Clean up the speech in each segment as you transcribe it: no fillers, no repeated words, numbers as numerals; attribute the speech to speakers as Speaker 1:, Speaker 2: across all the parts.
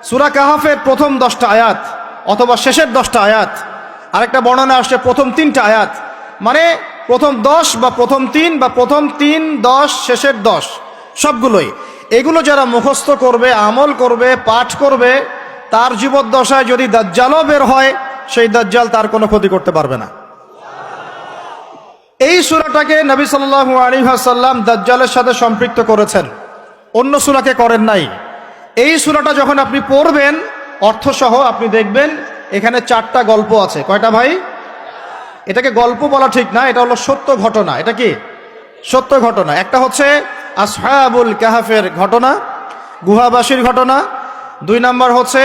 Speaker 1: সূরা কাহাফের প্রথম 10টা আয়াত অথবা শেষের 10টা আয়াত, আরেকটা বর্ণনা আসছে প্রথম 3টা আয়াত, মানে প্রথম 10 বা প্রথম 3 বা প্রথম 3, 10, শেষের 10 সবগুলোই। এগুলো যারা মুখস্থ করবে, আমল করবে, পাঠ করবে, তার জীবদ্দশায় যদি দাজ্জালও বের হয়, সেই দাজ্জাল তার কোনো ক্ষতি করতে পারবে না। এই সূরাটাকে নবী সাল্লাল্লাহু আলাইহি ওয়াসাল্লাম দাজ্জালের সাথে সম্পৃক্ত করেছেন, অন্য সূরাকে করেন নাই। এই সূরাটা যখন আপনি পড়বেন অর্থসহ, আপনি দেখবেন এখানে 4টা গল্প আছে। কয়টা ভাই? এটাকে গল্প বলা ঠিক না, এটা হলো সত্য ঘটনা। এটা কি সত্য ঘটনা? একটা হচ্ছে আসহাবুল কাহাফের ঘটনা, গুহাবাসীর ঘটনা। 2 নাম্বার হচ্ছে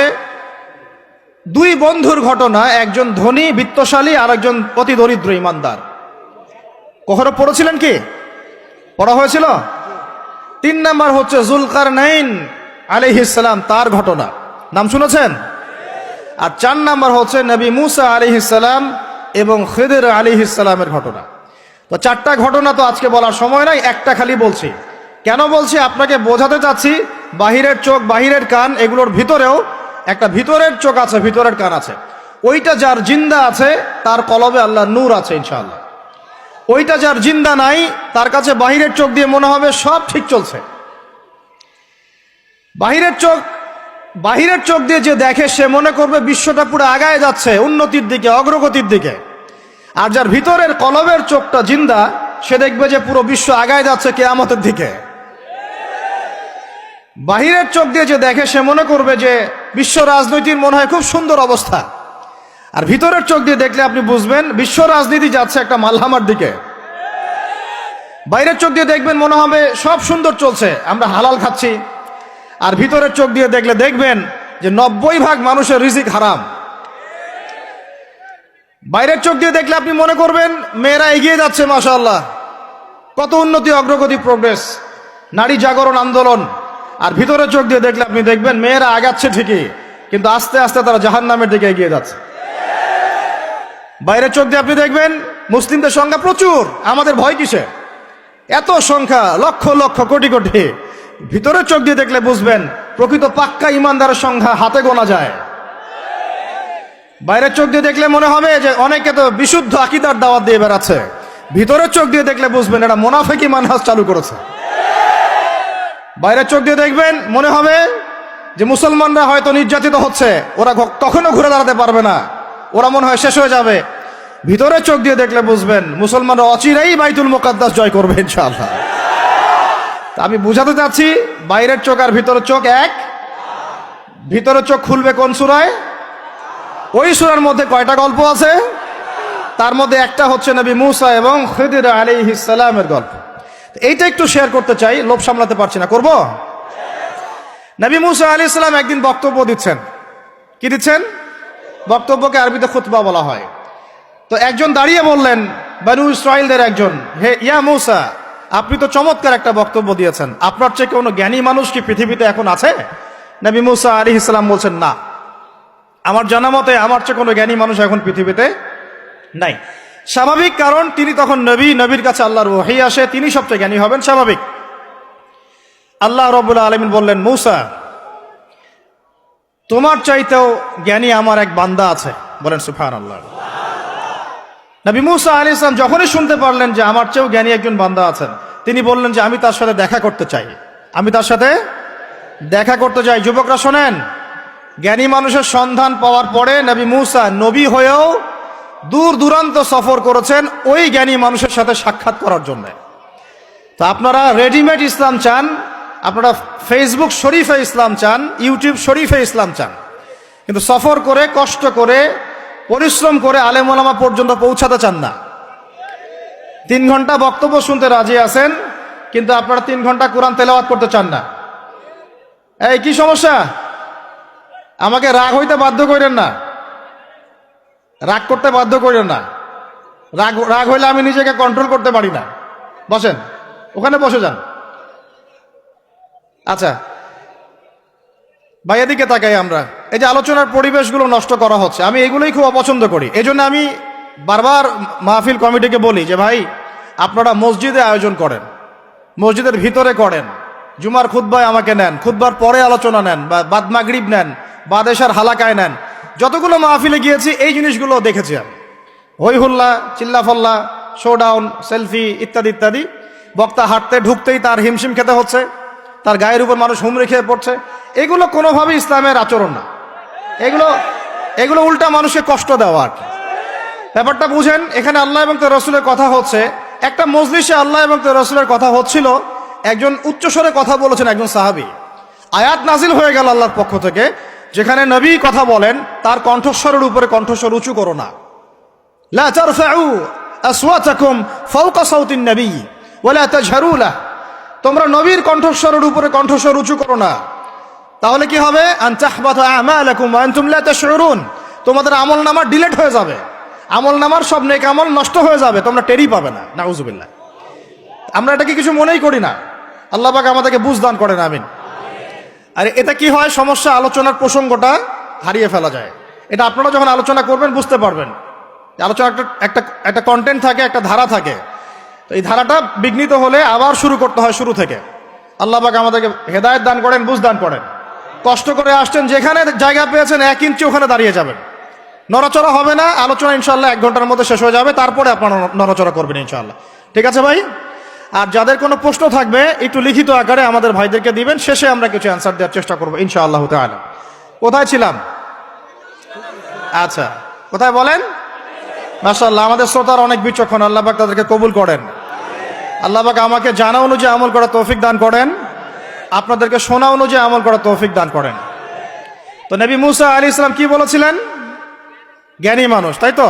Speaker 1: 2 বন্ধুর ঘটনা, একজন ধনী বিত্তশালী আর একজন অতি দরিদ্র ইমানদার। কখনো পড়েছিলেন কি? পড়া হয়েছিল? 3 নাম্বার হচ্ছে যুলকারনাইন আলাইহিস সালাম, তার ঘটনা, নাম শুনেছেন? আর 4 নাম্বার হচ্ছে নবী মুসা আলাইহিস সালাম এবং খিদর আলাইহিস সালামের ঘটনা। তো 4টা ঘটনা তো আজকে বলার সময় নাই, একটা খালি বলছি। কেন বলছি? আপনাকে বোঝাতে চাচ্ছি বাহিরের চোখ, বাহিরের কান, এগুলোর ভিতরেও একটা ভিতরের চোখ আছে, ভিতরের কান আছে। ওইটা যার জিন্দা আছে তার কলবে আল্লাহর নূর আছে ইনশাআল্লাহ। ওইটা যার জিন্দা নাই তার কাছে বাহিরের চোখ দিয়ে মনে হবে সব ঠিক চলছে। বাহিরের চোখ দিয়ে যে দেখে সে মনে করবে বিশ্বটা পুরো আগায় যাচ্ছে, উন্নতির দিকে, অগ্রগতির দিকে। আর যার ভিতরের কলবের চোখটা জিন্দা, সে দেখবে যে পুরো বিশ্ব আগায় যাচ্ছে কিয়ামতের দিকে। বাহিরের চোখ দিয়ে যে দেখে সে মনে করবে যে বিশ্ব রাজনীতির মনে হয় খুব সুন্দর অবস্থা। আর ভিতরের চোখ দিয়ে দেখলে আপনি বুঝবেন বিশ্ব রাজনীতি যাচ্ছে একটা মালহামার দিকে। বাইরের চোখ দিয়ে দেখবেন মনে হবে সব সুন্দর চলছে, আমরা হালাল খাচ্ছি। আর ভিতরের চোখ দিয়ে দেখলে দেখবেন যে 90% মানুষের রিজিক হারাম। বাইরের চোখ দিয়ে দেখলে আপনি মনে করবেন মেয়েরা এগিয়ে যাচ্ছে, মাশাআল্লাহ, কত উন্নতি, অগ্রগতি, প্রোগ্রেস, নারী জাগরণ আন্দোলন। আর ভিতরের চোখ দিয়ে দেখলে আপনি দেখবেন মেয়েরা আগাচ্ছে ঠিকই, কিন্তু আস্তে আস্তে তারা জাহান্নামের দিকে এগিয়ে যাচ্ছে। বাইরের চোখ দিয়ে আপনি দেখবেন মুসলিমদের সংখ্যা প্রচুর, আমাদের ভয় কিসে, এত সংখ্যা, লক্ষ লক্ষ, কোটি কোটি। ভিতরের চোখ দিয়ে দেখলে বুঝবেন প্রকৃত পাক্কা ইমানদারের সংখ্যা হাতে গোনা যায়। বাইরের চোখ দিয়ে দেখলে মনে হবে যে অনেকে তো বিশুদ্ধ আকীদার দাওয়াত দিয়ে বেড়াচ্ছে। ভিতরের চোখ দিয়ে দেখলে বুঝবেন এটা মুনাফিকি মানহাজ চালু করেছে। বাইরের চোখ দিয়ে দেখবেন মনে হবে যে মুসলমানরা হয়তো নির্যাতিত হচ্ছে, ওরা কখনো ঘুরে দাঁড়াতে পারবে না, ওরা মনে হয় শেষ হয়ে যাবে। ভিতরের চোখ দিয়ে দেখলে বুঝবেন মুসলমানরা অচিরেই বাইতুল মুকাদ্দাস জয় করবে ইনশাআল্লাহ। আমি বুঝাতে চাচ্ছি বাইরের চোখ আর ভিতরের চোখ এক। ভিতরের চোখ খুলবে কোন সূরায়? ওই সূরার মধ্যে কয়টা গল্প আছে? তার মধ্যে একটা হচ্ছে নবী মুসা এবং খিদর আলাইহিস সালামের গল্প। এইটা একটু শেয়ার করতে চাই, লোভ সামলাতে পারছি না, করব। নবী মুসা আলাইহিস সালাম একদিন বক্তব্য দিচ্ছেন। কি দিচ্ছেন? বক্তব্যকে আরবিতে খুতবা বলা হয়। তো একজন দাঁড়িয়ে বললেন, বনু ইসরাইলদের একজন, হে ইয়া মুসা, আপনি তো চমৎকার একটা বক্তব্য দিয়েছেন, আপনার চেয়ে কোনো জ্ঞানী মানুষ কি পৃথিবীতে এখন আছে? নবী মুসা আলাইহিস সালাম বলছেন, না, আমার জানা মতে আমার চেয়ে কোনো জ্ঞানী মানুষ এখন পৃথিবীতে নাই। স্বাভাবিক, কারণ তিনি তখন নবী, নবীর কাছে আল্লাহর ওহী আসে, তিনি সবচেয়ে জ্ঞানী হবেন, স্বাভাবিক। আল্লাহ রাব্বুল আলামিন বললেন, মুসা, তোমার চাইতেও জ্ঞানী আমার এক বান্দা আছে। বলেন সুবহানাল্লাহ। নবী মুসা আলাইহিস সালাম যখনই শুনতে পারলেন যে আমার চেয়েও জ্ঞানী একজন বান্দা আছেন, তিনি বললেন যে আমি তার সাথে দেখা করতে চাই, আমি তার সাথে দেখা করতে চাই। যুবকরা শোনেন, জ্ঞানী মানুষের সন্ধান পাওয়ার পরে নবী মুসা নবী হয়েও দূর দূরান্ত সফর করেছেন ওই জ্ঞানী মানুষের সাথে সাক্ষাৎ করার জন্য। তো আপনারা রেডিমেড ইসলাম চান, আপনারা ফেসবুক শরীফে ইসলাম চান, ইউটিউব শরীফে ইসলাম চান, কিন্তু সফর করে, কষ্ট করে, পরিশ্রম করে আলেম ওলামা পর্যন্ত পৌঁছাতে চান না। 3 ঘন্টা বক্তব্য শুনতে রাজি আছেন, কিন্তু আপনারা 3 ঘন্টা কোরআন তেলাওয়াত করতে চান না। এই কি সমস্যা? আমাকে রাগ হইতে বাধ্য করেন না, রাগ করতে বাধ্য করেন না। রাগ হইলে আমি নিজেকে কন্ট্রোল করতে পারি না। বসেন, ওখানে বসে যান। আচ্ছা ভাই, এদিকে তাকাই আমরা। এই যে আলোচনার পরিবেশগুলো নষ্ট করা হচ্ছে, আমি এগুলোই খুব অপছন্দ করি। এই জন্য আমি বারবার মাহফিল কমিটিকে বলি যে ভাই, আপনারা মসজিদে আয়োজন করেন, মসজিদের ভিতরে করেন, জুমার খুতবায় আমাকে নেন, খুতবার পরে আলোচনা নেন, বা বাদ মাগরিব নেন, বাদেশার হালাকায় নেন, যতগুলো মাহফিলে গিয়েছি এই জিনিসগুলো দেখেছি আমি। হই হুল্লা, চিল্লাফল্লা, শোডাউন, সেলফি ইত্যাদি ইত্যাদি। বক্তা হাঁটতে ঢুকতেই তার হিমশিম খেতে হচ্ছে, তার গায়ের উপর মানুষ হুমড়ি খেয়ে পড়ছে। এগুলো কোনোভাবেই ইসলামের আচরণ না। এগুলো উল্টা মানুষকে কষ্ট দেওয়া আর কি। ব্যাপারটা বুঝেন, এখানে আল্লাহ এবং তার রসুলের কথা হচ্ছে, একটা মজলিসে আল্লাহ এবং তার রসুলের কথা হচ্ছিল, একজন উচ্চস্বরে কথা বলেছেন একজন সাহাবী। আয়াত নাজিল হয়ে গেল আল্লাহর পক্ষ থেকে, যেখানে নবী কথা বলেন তার কণ্ঠস্বরের উপরে কণ্ঠস্বর উঁচু করো না। লা তারফাউ আসওয়াতাকুম ফাওকা সাউতিন নবী ওয়ালা তাজহারু লাহু, তোমরা নবীর কণ্ঠস্বরের উপরে কণ্ঠস্বর উঁচু করো না। তাহলে কি হবে? আন তাহবাতা আমালাকুম ওয়া আনতুম লা তাশউরুন, তোমাদের আমলনামা ডিলিট হয়ে যাবে, আমলনামার সব নেক আমল নষ্ট হয়ে যাবে, তোমরা টেরই পাবে না। নাউজুবিল্লাহ। আমরা এটাকে কিছু মনেই করি না। আল্লাহ পাক আমাদেরকে বুঝ দান করেন, আমিন। আর এটা কি হয়, সমস্যা আলোচনার প্রসঙ্গটা হারিয়ে ফেলা যায়। এটা আপনারা যখন আলোচনা করবেন বুঝতে পারবেন। আলোচনা একটা কন্টেন্ট থাকে, একটা ধারা থাকে। তো এই ধারাটা বিঘ্নিত হলে আবার শুরু করতে হয় শুরু থেকে। আল্লাহ পাক আমাদেরকে হেদায়েত দান করেন, বুঝ দান করেন। কষ্ট করে আসছেন, যেখানে জায়গা পেয়েছেন 1 ইঞ্চি ওখানে দাঁড়িয়ে যাবেন, নড়াচড়া হবে না। আলোচনা ইনশাআল্লাহ 1 ঘন্টার মধ্যে শেষ হয়ে যাবে, তারপরে আপনারা নড়াচড়া করবেন ইনশাআল্লাহ। ঠিক আছে ভাই? আর যাদের কোনো প্রশ্ন থাকবে একটু লিখিত আকারে আমাদের ভাইদেরকে দিবেন, শেষে আমরা কিছু অ্যান্সার দেওয়ার চেষ্টা করবো ইনশাআল্লাহ তাআলা। কোথায় ছিলাম? আচ্ছা, কোথায় বলেন? মাশাআল্লাহ, আমাদের শ্রোতার অনেক বিচক্ষণ, আল্লাহ পাক তাদেরকে কবুল করেন। আল্লাহ পাক আমাকে জানা অনুযায়ী আমল করার তৌফিক দান করেন, আপনাদেরকে শোনা অনুযায়ী আমল করার তৌফিক দান করেন। তো নবী মুসা আলাইহিস সালাম কি বলেছিলেন? জ্ঞানী মানুষ, তাই তো?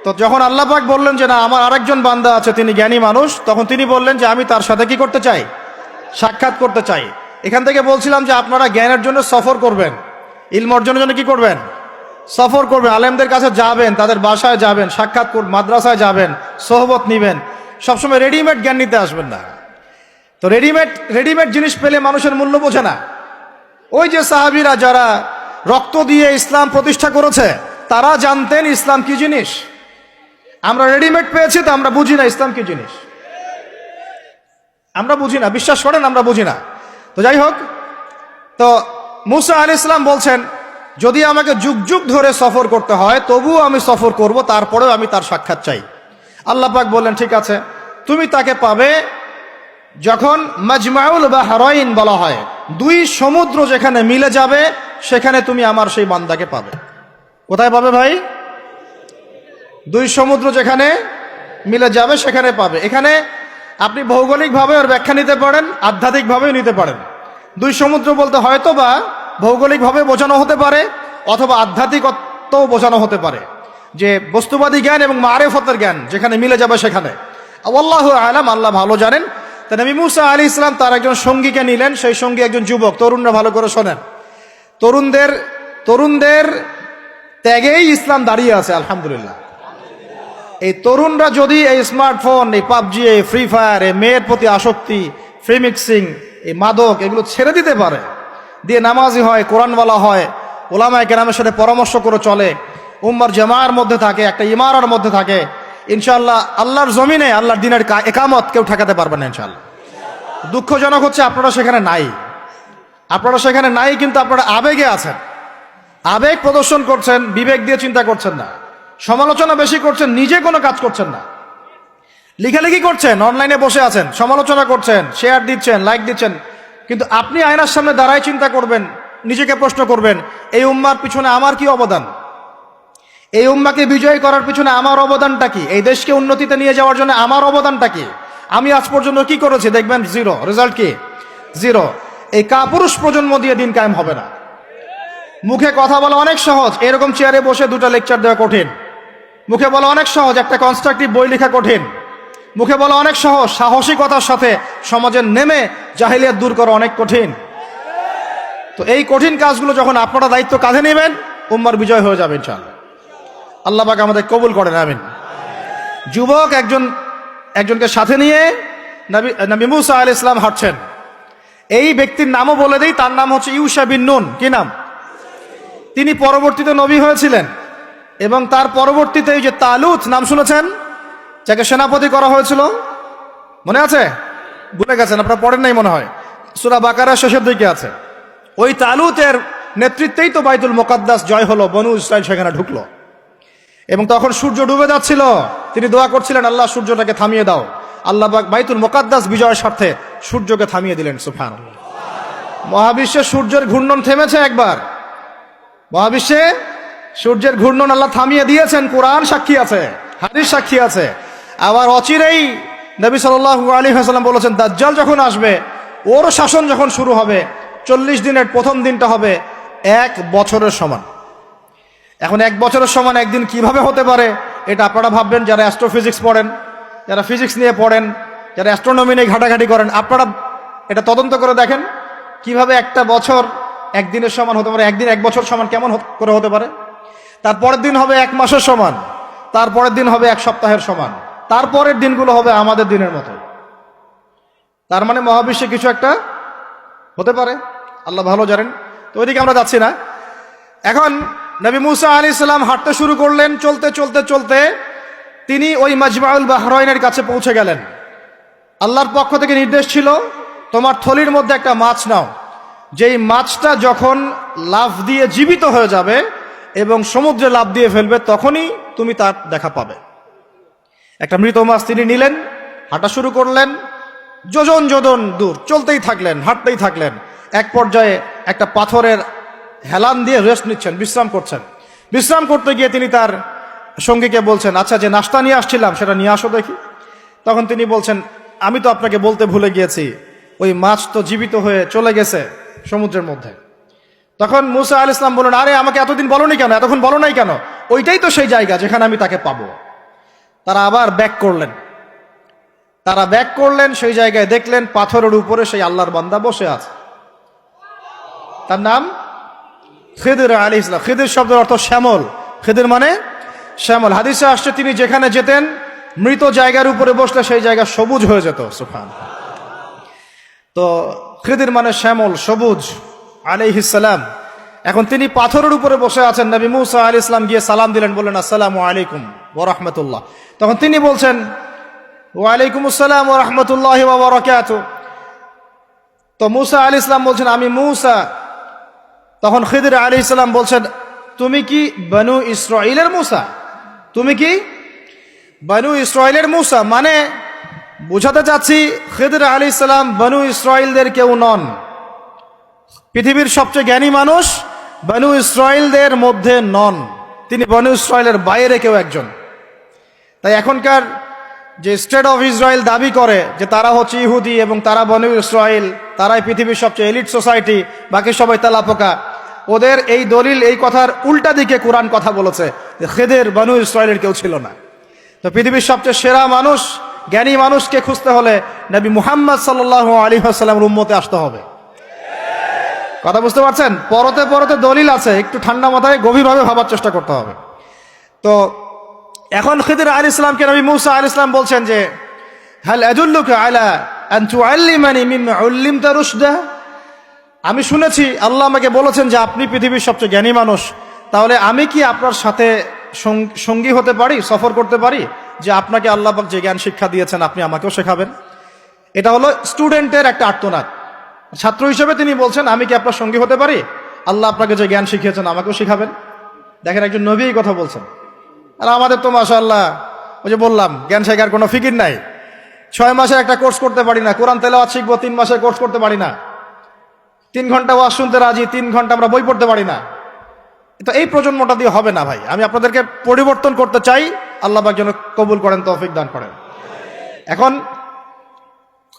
Speaker 1: তো যখন আল্লাহ পাক বললেন যে না, আমার আরেকজন বান্দা আছে তিনি জ্ঞানী মানুষ, তখন তিনি বললেন যে আমি তার সাথে কি করতে চাই? সাক্ষাৎ করতে চাই। এখান থেকে বলছিলাম যে আপনারা জ্ঞানের জন্য সফর করবেন, ইলম অর্জনের জন্য কি করবেন? সফর করবেন, আলেমদের কাছে যাবেন, তাদের বাসায় যাবেন, সাক্ষাৎ করবেন, মাদ্রাসায় যাবেন, সোহবত নিবেন। সবসময় রেডিমেড জ্ঞান নিতে আসবেন না। তো রেডিমেড জিনিস পেলে মানুষের মূল্য বোঝে না। ওই যে সাহাবীরা যারা রক্ত দিয়ে ইসলাম প্রতিষ্ঠা করেছে, তারা জানতেন ইসলাম কি জিনিস। আমরা রেডিমেড পেয়েছি, তো আমরা বুঝি না ইসলাম কি জিনিস, আমরা বুঝি না। বিশ্বাস করেন, আমরা বুঝি না। তো যাই হোক, তো মুসা আলাইহিস সালাম বলছেন যদি আমাকে যুগ যুগ ধরে সফর করতে হয় তবুও আমি সফর করব, তারপরেও আমি তার সাক্ষাৎ চাই। আল্লাহ পাক বললেন ঠিক আছে, তুমি তাকে পাবে যখন মাজমাউল বাহরাইন বলা হয়, 2 সমুদ্র যেখানে মিলে যাবে সেখানে তুমি আমার সেই বান্দাকে পাবে। কোথায় পাবে ভাই? 2 সমুদ্র যেখানে মিলে যাবে সেখানে পাবে। এখানে আপনি ভৌগোলিকভাবে ওর ব্যাখ্যা নিতে পারেন, আধ্যাত্মিকভাবেও নিতে পারেন। 2 সমুদ্র বলতে হয়তো বা ভৌগোলিকভাবে বোঝানো হতে পারে, অথবা আধ্যাত্মিকত্বও বোঝানো হতে পারে, যে বস্তুবাদী জ্ঞান এবং মারেফতের জ্ঞান যেখানে মিলে যাবে সেখানে। আল্লাহু আলাম, আল্লাহ ভালো জানেন। তা নবী মুসা আলাইহিস সালাম তার একজন সঙ্গীকে নিলেন, সেই সঙ্গী একজন যুবক। তরুণরা ভালো করে শোনেন, তরুণদের ত্যাগেই ইসলাম দাঁড়িয়ে আছে, আলহামদুলিল্লাহ। এই তরুণরা যদি এই স্মার্টফোন, এই পাবজি, এই ফ্রি ফায়ার, এই মেয়ের প্রতি আসক্তি, ফ্রি মিক্সিং, এই মাদক, এগুলো ছেড়ে দিতে পারে, দিয়ে নামাজি হয়, কোরআনওয়ালা হয়, ওলামায়ে কেরামের সাথে পরামর্শ করে চলে, উম্মার জামার মধ্যে থাকে, একটা ইমারার মধ্যে থাকে, ইনশাআল্লাহ আল্লাহর জমিনে আল্লাহর দ্বীনের একামত কেউ ঠেকাতে পারবে না ইনশাআল্লাহ। দুঃখজনক হচ্ছে আপনারা সেখানে নাই, কিন্তু আপনারা আবেগে আছেন, আবেগ প্রদর্শন করছেন, বিবেক দিয়ে চিন্তা করছেন না, সমালোচনা বেশি করছেন, নিজে কোনো কাজ করছেন না, লেখালেখি করছেন, অনলাইনে বসে আছেন, সমালোচনা করছেন, শেয়ার দিচ্ছেন, লাইক দিচ্ছেন, কিন্তু আপনি আয়নার সামনে দাঁড়ায় চিন্তা করবেন, নিজেকে প্রশ্ন করবেন, এই উম্মার পিছনে আমার কি অবদান? এই উম্মাকে বিজয়ী করার পিছনে আমার অবদানটা কি? এই দেশকে উন্নতিতে নিয়ে যাওয়ার জন্য আমার অবদানটা কি? আমি আজ পর্যন্ত কি করেছি? দেখবেন জিরো, রেজাল্ট কি? জিরো। এই কাপুরুষ প্রজন্ম দিয়ে দিন কায়েম হবে না। মুখে কথা বলা অনেক সহজ, এরকম চেয়ারে বসে 2টা লেকচার দেওয়া কঠিন। মুখে বলা অনেক সহজ, একটা কনস্ট্রাকটিভ বই লেখা কঠিন। মুখে বলা অনেক সহজ, সাহসিকতার সাথে সমাজের নেমে জাহিলিয়াত দূর করা অনেক কঠিন। তো এই কঠিন কাজগুলো যখন আপনারা দায়িত্ব কাঁধে নেবেন, উম্মার বিজয় হয়ে যাবে ইনশাআল্লাহ। আল্লাহ পাক আমাদের কবুল করেন, আমিন। যুবক একজনকে সাথে নিয়ে নবী মুসা আলাইহিস সালাম হাঁটছেন। এই ব্যক্তির নামও বলে দেই, তার নাম হচ্ছে ইউশা বিন নুন। কি নাম? তিনি পরবর্তীতে নবী হয়েছিলেন, এবং তার পরবর্তীতে এই যে তালুত নাম শুনেছেন, যাকে সেনাপতি করা হয়েছিল, মনে আছে? ভুলে গেছেন, আপনারা পড়েন নাই মনে হয়, সূরা বাকারার শেষের দিকে আছে। ওই তালুতের নেতৃত্বেই তো বাইতুল মুকাদ্দাস জয় হলো, বনু ইসরাইল সেখানে ঢুকলো। এবং তখন সূর্য ডুবে যাচ্ছিল, তিনি দোয়া করছিলেন, আল্লাহ সূর্যটাকে থামিয়ে দাও। আল্লাহ পাক বাইতুল মুকাদ্দাস বিজয়ের স্বার্থে সূর্যকে থামিয়ে দিলেন। সুবহানাল্লাহ। মহাবিশ্বে সূর্যের ঘূর্ণন থেমেছে একবার, মহাবিশ্বে সূর্যের ঘূর্ণন আল্লাহ থামিয়ে দিয়েছেন। কোরআন সাক্ষী আছে, হাদিস সাক্ষী আছে। আবার অচিরেই নবী সাল্লাল্লাহু আলাইহি ওয়াসাল্লাম বলেছেন, দাজ্জাল যখন আসবে, ওর শাসন যখন শুরু হবে, 40 দিনের প্রথম দিনটা হবে 1 বছরের সমান। এখন 1 বছরের সমান একদিন কিভাবে হতে পারে, এটা আপনারা ভাববেন যারা অ্যাস্ট্রোফিজিক্স পড়েন, যারা ফিজিক্স নিয়ে পড়েন, যারা অ্যাস্ট্রোনমি নিয়ে ঘাটাঘাটি করেন, আপনারা এটা তদন্ত করে দেখেন কিভাবে একটা বছর একদিনের সমান হতে পারে, একদিন 1 বছর সমান কেমন করে হতে পারে। তারপরের দিন হবে 1 মাসের সমান, তারপরের দিন হবে 1 সপ্তাহের সমান, তারপরের দিনগুলো হবে আমাদের দিনের মতো। তার মানে মহাবিশ্বে কিছু একটা হতে পারে, আল্লাহ ভালো জানেন। তো ওইদিকে আমরা যাচ্ছি না। এখন নবী মুসা আলাইহিস সালাম হাঁটতে শুরু করলেন। চলতে চলতে চলতে তিনি ওই মাজমাউল বাহরাইনের কাছে পৌঁছে গেলেন। আল্লাহর পক্ষ থেকে নির্দেশ ছিল, তোমার থলির মধ্যে একটা মাছ নাও, যেই মাছটা যখন লাফ দিয়ে জীবিত হয়ে যাবে এবং সমুদ্রে লাফ দিয়ে ফেলবে, তখনই তুমি তার দেখা পাবে। একটা মৃত মাছ তিনি নিলেন, হাঁটা শুরু করলেন। যোজন যোজন দূর চলতেই থাকলেন, হাঁটতেই থাকলেন। এক পর্যায়ে একটা পাথরের হেলান দিয়ে রেস্ট নিচ্ছেন, বিশ্রাম করছেন। বিশ্রাম করতে গিয়ে তিনি তার সঙ্গীকে বলছেন, আচ্ছা, যে নাস্তা নিয়ে আসছিলাম সেটা নিয়ে আসো দেখি। তখন তিনি বলছেন, আমি তো আপনাকে বলতে ভুলে গিয়েছি, ওই মাছ তো জীবিত হয়ে চলে গেছে সমুদ্রের মধ্যে। তখন মুসা আলাইহিস সালাম বললেন, আরে আমাকে এতদিন বলোনি কেন, এতক্ষণ বলো নাই কেন? ওইটাই তো সেই জায়গা যেখানে আমি তাকে পাবো। তারা আবার ব্যাক করলেন। তারা ব্যাক করলেন, সেই জায়গায় দেখলেন পাথরের উপরে সেই আল্লাহর বান্দা বসে আছে। তার নাম খিদির আলাইহিস সালাম। খিদির শব্দের অর্থ শ্যামল। খিদির মানে শ্যামল। হাদিসে আসছে, তিনি যেখানে যেতেন মৃত জায়গার উপরে বসলে সেই জায়গা সবুজ হয়ে যেত। সুবহানাল্লাহ। তো খিদির মানে শ্যামল, সবুজ আলাইহিস সালাম। এখন তিনি পাথরের উপরে বসে আছেন। নবী মুসা আলাইহিস সালাম গিয়ে সালাম দিলেন, বললেন, আসসালামু আলাইকুম ওয়া রাহমাতুল্লাহ। তখন তিনি বলছেন, ওয়া আলাইকুম আসসালাম ওয়া রাহমাতুল্লাহি ওয়া বারাকাতুহু। তো মুসা আলাইহিস সালাম বলছেন, আমি মুসা। তখন খিদির আলাইহিস সালাম বলছেন, তুমি কি বনু ইসরাইলের মুসা? তুমি কি বনু ইসরাইলের মুসা? মানে বুঝাতে চাচ্ছি, খিদির আলাইহিস সালাম বনু ইসরাইলদের কেউ নন। পৃথিবীর সবচেয়ে জ্ঞানী মানুষ বনু ইসরাইলদের মধ্যে নন, তিনি বনু ইসরাইলের বাইরে কেউ একজন। তাই এখনকার যে স্টেট অফ ইসরায়েল দাবি করে যে তারা হচ্ছে ইহুদি এবং তারা বনু ইসরাইল, তারাই পৃথিবীর সবচেয়ে এলিট সোসাইটি, বাকি সবাই তেলাপোকা, ওদের এই দলিল, এই কথার উল্টা দিকে কোরআন কথা বলেছে যে খিদির বনু ইসরাইলের কেউ ছিল না। তো পৃথিবীর সবচেয়ে সেরা মানুষ, জ্ঞানী মানুষকে খুঁজতে হলে নবী মুহাম্মদ সাল্লাল্লাহু আলাইহি ওয়াসাল্লামের উম্মতে আসতে হবে। কথা বুঝতে পারছেন? পরতে পরতে দলিল আছে, একটু ঠান্ডা মাথায় গভীরভাবে ভাবার চেষ্টা করতে হবে। তো এখন খিদির আলাইহিস সালামকে নবী মুসা আলাইহিস সালাম বলছেন যে, হাল আদুল্লুকা আলা আন তুআল্লিমানি মিম্মা উল্লিমতা রুশদা। আমি শুনেছি আল্লাহ আমাকে বলেছেন যে আপনি পৃথিবীর সবচেয়ে জ্ঞানী মানুষ, তাহলে আমি কি আপনার সাথে সঙ্গী হতে পারি, সফর করতে পারি, যে আপনাকে আল্লাহ পাক যে জ্ঞান শিক্ষা দিয়েছেন আপনি আমাকেও শেখাবেন? এটা হলো স্টুডেন্টের একটা আর্তনাদ। ছাত্র হিসেবে তিনি বলছেন, আমি কি আপনার সঙ্গী হতে পারি? আল্লাহ আপনাকে যে জ্ঞান শিখিয়েছেন আমাকেও শিখাবেন। দেখেন, একজন নবী এই কথা বলছেন। আর আমাদের তো মাশাআল্লাহ, ওই যে বললাম, জ্ঞান শেখার কোনো ফিকির নাই। 6 মাসের একটা কোর্স করতে পারি না, কোরআন তেলাওয়াত শিখবো 3 মাসের কোর্স করতে পারি না, 3 ঘন্টা ওয়াজ শুনতে রাজি, 3 ঘন্টা আমরা বই পড়তে পারি না। তো এই প্রজন্মটা দিয়ে হবে না ভাই। আমি আপনাদেরকে পরিবর্তন করতে চাই, আল্লাহ পাক যেন কবুল করেন, তৌফিক দান করেন। এখন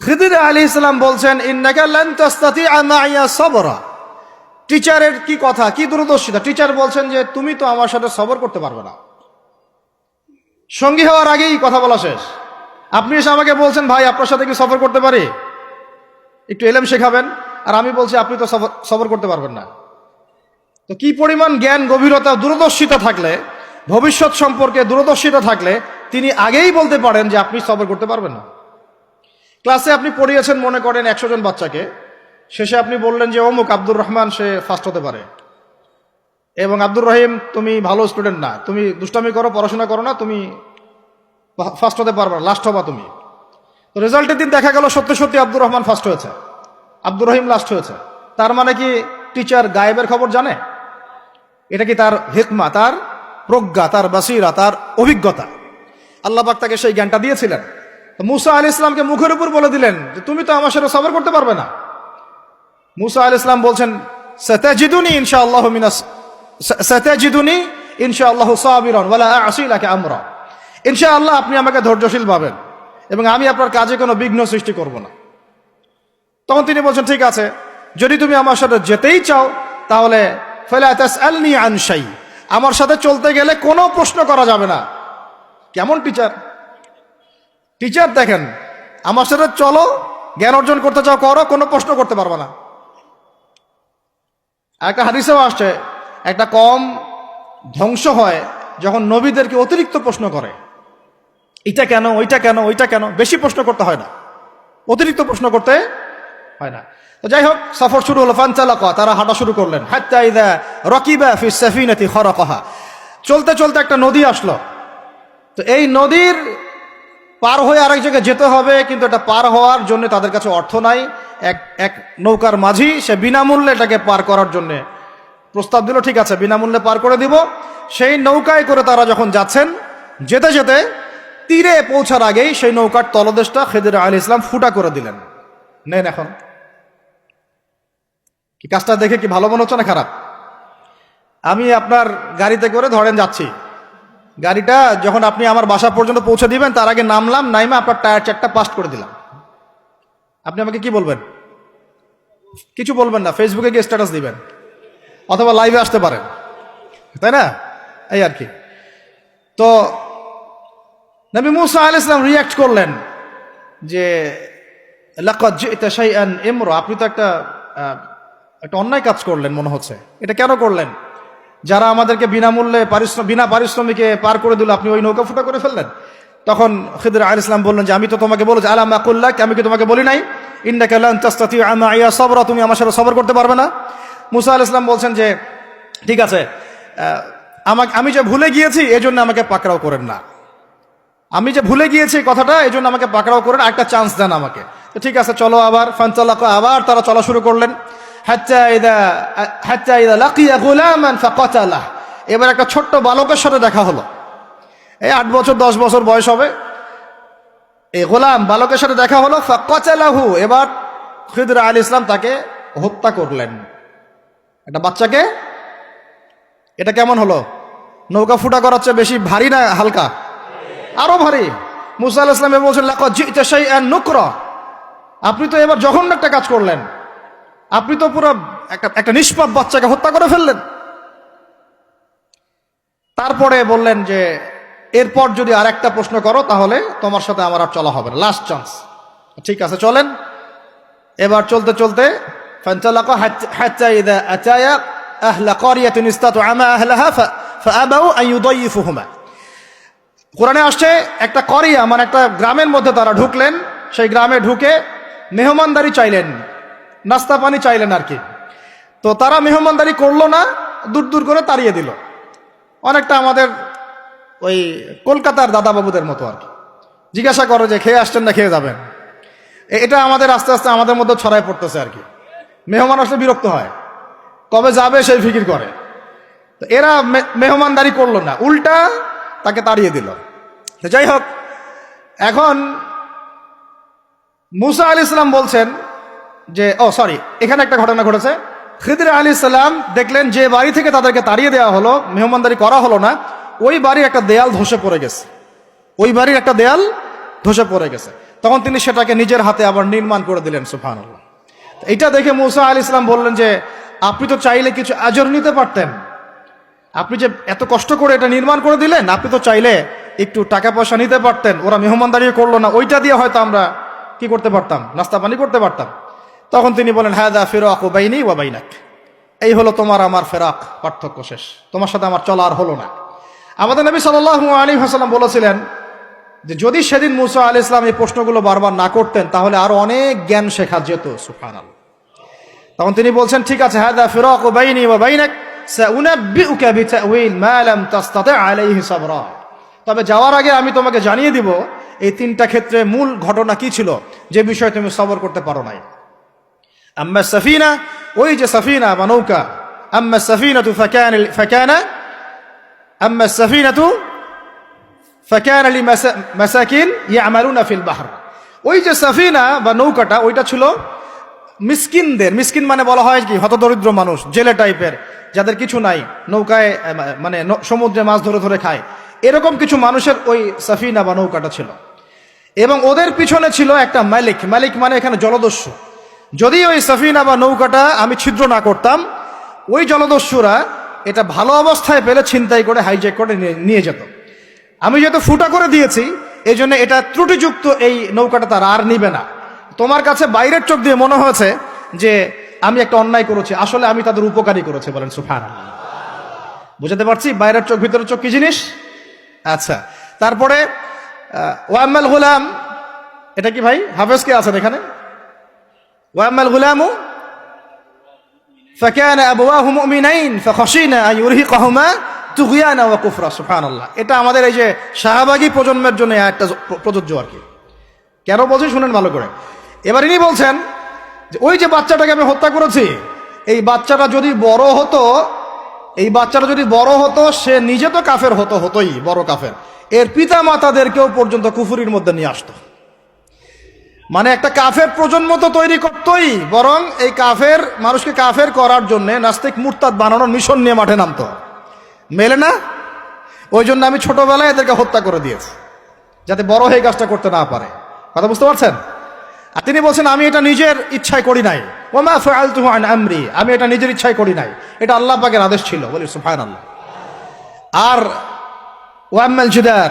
Speaker 1: খিদির আলাইহিস সালাম বলছেন, ইন্নাকা লান তাসতাতিআ মাইয়া সাবরা। টিচারের কি কথা, কি দূরদর্শিতা! টিচার বলছেন যে তুমি তো আমার সাথে সবর করতে পারবে না। সঙ্গী হওয়ার আগেই কথা বলা শেষ। আপনি এসে আমাকে বলছেন, ভাই আপনার সাথে কি সফর করতে পারি, একটু এলেম শেখাবেন, আর আমি বলছি আপনি তো সবর করতে পারবেন না। তো কি পরিমাণ জ্ঞান, গভীরতা, দূরদর্শিতা থাকলে, ভবিষ্যৎ সম্পর্কে দূরদর্শিতা থাকলে তিনি আগেই বলতে পারেন যে আপনি সবর করতে পারবেন না। ক্লাসে আপনি পড়িয়েছেন মনে করেন 100 জন বাচ্চাকে, শেষে আপনি বললেন যে অমুক আব্দুর রহমান সে ফার্স্ট হতে পারে, এবং আব্দুর রহিম তুমি ভালো স্টুডেন্ট না, তুমি দুষ্টামি করো, পড়াশোনা করো না, তুমি ফার্স্ট হতে পারবে না, লাস্ট হবা তুমি। তো রেজাল্টের দিন দেখা গেল সত্যি সত্যি আব্দুর রহমান ফার্স্ট হয়েছে, আব্দুর রহিম লাস্ট হয়েছে। তার মানে কি টিচার গায়েবের খবর জানে? এটা কি তার হিকমা, তার প্রজ্ঞা, তার বাসিরা, তার অভিজ্ঞতা? আল্লাহ পাক তাকে সেই জ্ঞানটা দিয়েছিলেন। মুসা আলাইহিস সালামকে মুখের উপর বলে দিলেন যে তুমি তো আমার সাথে সবর করতে পারবে না। মুসা আলাইহিস সালাম বলছেন সাতাজিদুনি ইনশাআল্লাহু সাতাজিদুনি ইনশাআল্লাহু সাবিরান ওয়ালা আ'সি লাকা আমরা। ইনশাআল্লাহ আপনি আমাকে ধৈর্যশীল পাবেন এবং আমি আপনার কাজে কোনো বিঘ্ন সৃষ্টি করব না। তখন তিনি বলছেন ঠিক আছে, যদি তুমি আমার সাথে যেতেই চাও তাহলে ফালা তাসআলনি আন শাই, আমার সাথে চলতে গেলে কোনো প্রশ্ন করা যাবে না। কেমন টিচার! টিচার দেখেন, আমার সাথে চলো, জ্ঞান অর্জন করতে চাও করো, কোনো প্রশ্ন করতে পারবে না। একটা হাদিসেও আসছে একটা কম ধ্বংস হয় যখন নবীদেরকে অতিরিক্ত প্রশ্ন করে, এটা কেন, ওইটা কেন, ওইটা কেন। বেশি প্রশ্ন করতে হয় না, অতিরিক্ত প্রশ্ন করতে হয় না। তো যাই হোক, সফর শুরু হলো। ফানতালাকা, তারা হাঁটা শুরু করলেন। হাত্তা ইযা রাকিবা ফিস সাফিনাতি খারাকাহা, চলতে চলতে একটা নদী আসলো। তো এই নদীর পার হয়ে আরেক জায়গায় যেতে হবে, কিন্তু এটা পার হওয়ার জন্য তাদের কাছে অর্থ নাই। এক নৌকার মাঝি সে বিনামূল্যে এটাকে পার করার জন্য প্রস্তাব দিল, ঠিক আছে বিনামূল্যে পার করে দিব। সেই নৌকায় করে তারা যখন যাচ্ছেন, যেতে যেতে তীরে পৌঁছার আগেই সেই নৌকার তলদেশটা খিদির আলাইহিস সালাম ফুটা করে দিলেন। নেন এখন, কি কাজটা দেখে কি ভালো মনে হচ্ছে না খারাপ? আমি আপনার গাড়িতে করে ধরেন যাচ্ছি, গাড়িটা যখন আপনি আমার বাসা পর্যন্ত পৌঁছে দিবেন তার আগে নামলাম, নাইমা আপনার টায়ার চারটা পাস্ট করে দিলাম, আপনি আমাকে কি বলবেন? কিছু বলবেন না, ফেসবুকে গিয়ে স্ট্যাটাস দিবেন অথবা লাইভে আসতে পারেন, তাই না? এই আর কি। তো নবী মুসা আলাইহিস সালাম রিয়াক্ট করলেন যে লাকাদ জি'তা শাইআন ইমরা, আপনি তো একটা অন্যায় কাজ করলেন মনে হচ্ছে। এটা কেন করলেন? যারা আমাদেরকে বিনামূল্যে বিনা পারিশ্রমিকে পার করে দিল, আপনি ওই নৌকা ফুটা করে ফেললেন। তখন খিদির আলাইহিস সালাম বললেন যে আমি তো তোমাকে বলেছি, আলাম আকুল লাক, আমি কি তোমাকে বলি নাই ইন্নাকা লান তাসতাতি'আ মা'ইয়া সাবরা, তুমি আমার সাথে সবর করতে পারবে না? মুসা আলাইহিস সালাম বলছেন যে ঠিক আছে, আমি যে ভুলে গিয়েছি এজন্য আমাকে পাকড়াও করেন না, আমি যে ভুলে গিয়েছি কথাটা এজন্য আমাকে পাকড়াও করেন, একটা চান্স দেন আমাকে। তো ঠিক আছে চলো আবার। ফানতালাকা, আবার তারা চলা শুরু করলেন। হাত্তা ইযা লাকিয়া গুলামান ফাকাতালাহ, এবার একটা ছোট্ট বালকের সাথে দেখা হলো। এই 8 বছর 10 বছর বয়স হবে, এই গোলাম বালকের সাথে দেখা হলো। ফাকাতালাহু, এবার খিদির আলাইহিস সালাম তাকে হত্যা করলেন। একটা বাচ্চাকে, এটা কেমন হলো? নৌকা ফুটা করার চেয়ে বেশি ভারী না হালকা? আরো ভারী। মুসা আলাইহিস সালাম বলছেন লাকাদ জি'তা শাইআন নুকরা, আপনি তো এবার জঘন্য একটা কাজ করলেন, আপনি তো পুরো একটা নিষ্পাপ বাচ্চাকে হত্যা করে ফেললেন। তারপরে বললেন যে এরপর যদি আর একটা প্রশ্ন করো তাহলে তোমার সাথে আমার আর চলা হবে না, লাস্ট চান্স। ঠিক আছে চলেন। এবার চলতে চলতে ফানতালাকা হাত্তা ইযা আতায়া আহলা ক্বরিয়াতিন ইসতাতআ আহলাহা ফাআবাউ আন ইউদাইফুহুমা, কোরআনে আসছে একটা করিয়া মানে একটা গ্রামের মধ্যে তারা ঢুকলেন। সেই গ্রামে ঢুকে মেহমানদারি চাইলেন, নাস্তা পানি চাইলেন আর কি। তো তারা মেহমানদারি করলো না, দূর দূর করে তাড়িয়ে দিল। অনেকটা আমাদের ওই কলকাতার দাদাবাবুদের মতো আর কি। জিজ্ঞাসা করো যে খেয়ে আসছেন না খেয়ে যাবেন, এটা আমাদের আস্তে আস্তে আমাদের মধ্যে ছড়ায় পড়তেছে আর কি। মেহমান আসলে বিরক্ত হয়, কবে যাবে সেই ফিকির করে। তো এরা মেহমানদারি করলো না, উল্টা তাকে তাড়িয়ে দিল। তো যাই হোক, এখন মুসা আলাইহিস সালাম বলছেন যে এখানে একটা ঘটনা ঘটেছে। খিদির আলাইহিস সালাম দেখলেন যে বাড়ি থেকে তাদেরকে তাড়িয়ে দেওয়া হলো, মেহমানদারি করা হলো না, ওই বাড়ির একটা দেয়াল ধসে পড়ে গেছে, ওই বাড়ির একটা দেয়াল ধসে পড়ে গেছে। তখন তিনি সেটাকে নিজের হাতে আবার নির্মাণ করে দিলেন। সুবহানাল্লাহ। এটা দেখে মুসা আলাইহিস সালাম বললেন যে আপনি তো চাইলে কিছু আজর নিতে পারতেন, আপনি যে এত কষ্ট করে এটা নির্মাণ করে দিলেন, আপনি তো চাইলে একটু টাকা পয়সা নিতে পারতেন। ওরা মেহমানদারি করলো না, ওইটা দিয়ে হয়তো আমরা কি করতে পারতাম, নাস্তা পানি করতে পারতাম। তখন তিনি বলেন হাযা ফিরাকু বাইনি ওয়া বাইনাক, এই হলো তোমার আমার ফেরাক, পার্থক্য শেষ, তোমার সাথে আমার চলা আর হলো না। আমাদের নবী সাল্লাল্লাহু আলাইহি ওয়াসাল্লাম বলেছিলেন যে যদি সেদিন মুসা আলাইহিস সালাম এই প্রশ্নগুলো বারবার না করতেন তাহলে আরো অনেক জ্ঞান শেখা যেত। সুবহানাল্লাহ। তখন তিনি বলছেন ঠিক আছে, হাযা ফিরাকু বাইনি ওয়া বাইনাক সাউনাব্বিউকা বিতাউইল মা লাম তাসতাতি আলাইহি সাবরা, তবে যাওয়ার আগে আমি তোমাকে জানিয়ে দিব এই 3টা ক্ষেত্রে মূল ঘটনা কি ছিল যে বিষয়ে তুমি সবর করতে পারো নাই। আম্মা সাফিনা ওই যে সাফিনা বা নৌকা, আম্মা সাফিনাতু ফাকানা লিমাসাকিন ইয়ামালুনা ফিল বাহর। ওই যে সাফিনা বা নৌকাটা, ওইটা ছিল মিসকিনদের। মিসকিন মানে বলা হয় কি, হতদরিদ্র মানুষ, জেলে টাইপের, যাদের কিছু নাই, নৌকায় মানে সমুদ্রে মাছ ধরে ধরে খায়, এরকম কিছু মানুষের ওই সাফিনা বা নৌকাটা ছিল। এবং ওদের পিছনে ছিল একটা মালিক। মালিক মানে এখানে জলদস্যু। যদি ওই সাফিনা বা নৌকাটা আমি ছিদ্র না করতাম, ওই জলদস্যুরা এটা ভালো অবস্থায় পেলে ছিনতাই করে হাইজ্যাক করে নিয়ে যেত। আমি যেহেতু ফুটা করে দিয়েছি, এই জন্য এটা ত্রুটিযুক্ত এই নৌকাটা তারা আর নিবে না। তোমার কাছে বাইরের চোখ দিয়ে মনে হয়েছে যে আমি একটা অন্যায় করেছি, আসলে আমি তাদের উপকারী করেছি। বলেন সুবহানাল্লাহ। বুঝাতে পারছি বাইরের চোখ ভিতরের চোখ কি জিনিস? আচ্ছা, তারপরে ওয়াম্মাল গুলাম, এটা কি ভাই হাফেজ কে আছেন এখানে? ওয়াম্মাল গুলামু ফাকানা আবওয়াহু মুমিনাইন ফাখাশিনা আন ইউরহিকাহুমা তুগয়ানা ওয়া কুফরা। সুবহানাল্লাহ। এটা আমাদের এই যে শাহবাগী প্রজন্মের জন্য একটা প্রযোজ্য আর কি। কেন বলছি শুনেন ভালো করে। এবার ইনি বলছেন যে ওই যে বাচ্চাটাকে আমি হত্যা করেছি, এই বাচ্চাটা যদি বড় হতো, সে নিজে তো কাফের হতোই, বড় কাফের, এর পিতা মাতাদেরকেও পর্যন্ত কুফুরির মধ্যে নিয়ে আসতো। মানে একটা কাফের প্রজন্ম তো তৈরি করতোই, বরং এই কাফের মানুষকে কাফের করার জন্য নাস্তিক মুরতাদ বানানোর মিশন নিয়ে মাঠে নামতো। মেলে না? ওই জন্য আমি ছোটবেলায় এদেরকে হত্যা করে দিয়েছি, যাতে বড় হয়ে কাজটা করতে না পারে। কথা বুঝতে পারছেন? আর তিনি বলছেন আমি এটা নিজের ইচ্ছায় করি নাই, ওমা ফাআলতুহু আন আমরি, আমি এটা নিজের ইচ্ছায় করি নাই, এটা আল্লাহ পাকের আদেশ ছিল। বলি সুবহানাল্লাহ। আর ওয়াম্মাল জিদার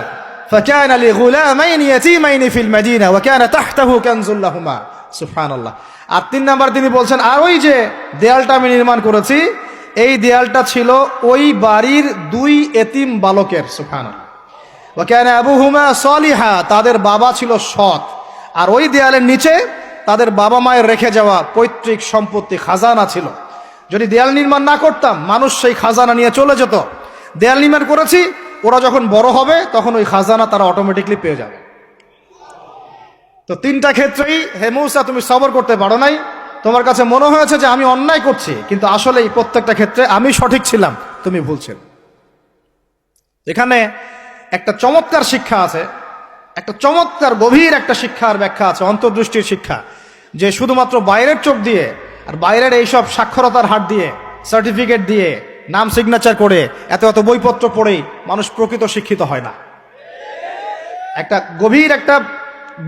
Speaker 1: ফাকানা লিগুলামাইনি ইয়াতীমাইনি ফিল মাদিনা ওয়া কানা তাহতাহু কানজুল লাহুমা। সুবহানাল্লাহ। আর 3 নাম্বার তিনি বলছেন, আর ওই যে দেয়ালটা আমি নির্মাণ করেছি, এই দেয়ালটা ছিল ওই বাড়ির 2 এতিম বালকের। সুবহানাল্লাহ। ওয়া কানা আবুহুমা সালিহা, তাদের বাবা ছিল সৎ। আর ওই দেয়ালের নিচে তাদের বাবা মায়ের রেখে যাওয়া পৈতৃক সম্পত্তি, খাজানা ছিল। যদি দেয়াল নির্মাণ না করতাম, মানুষ সেই খাজানা নিয়ে চলে যেত। দেয়াল নির্মাণ করেছি, ওরা যখন বড় হবে তখন ওই খাজানা তারা অটোমেটিকলি পেয়ে যাবে। তো 3টা ক্ষেত্রেই, হে মূসা তুমি সবর করতে পারো নাই, তোমার কাছে মনে হয়েছে যে আমি অন্যায় করছি, কিন্তু আসলে এই প্রত্যেকটা ক্ষেত্রে আমি সঠিক ছিলাম, তুমি ভুল ছিলে। এখানে একটা চমৎকার শিক্ষা আছে, একটা চমৎকার গভীর একটা শিক্ষার ব্যাখ্যা আছে, অন্তর্দৃষ্টির শিক্ষা, যে শুধুমাত্র বাইরের চোখ দিয়ে আর বাইরের এইসব সাক্ষরতার হাত দিয়ে, সার্টিফিকেট দিয়ে, নাম সিগনেচার করে, এত বইপত্র পড়েই মানুষ প্রকৃত শিক্ষিত হয় না। একটা গভীর একটা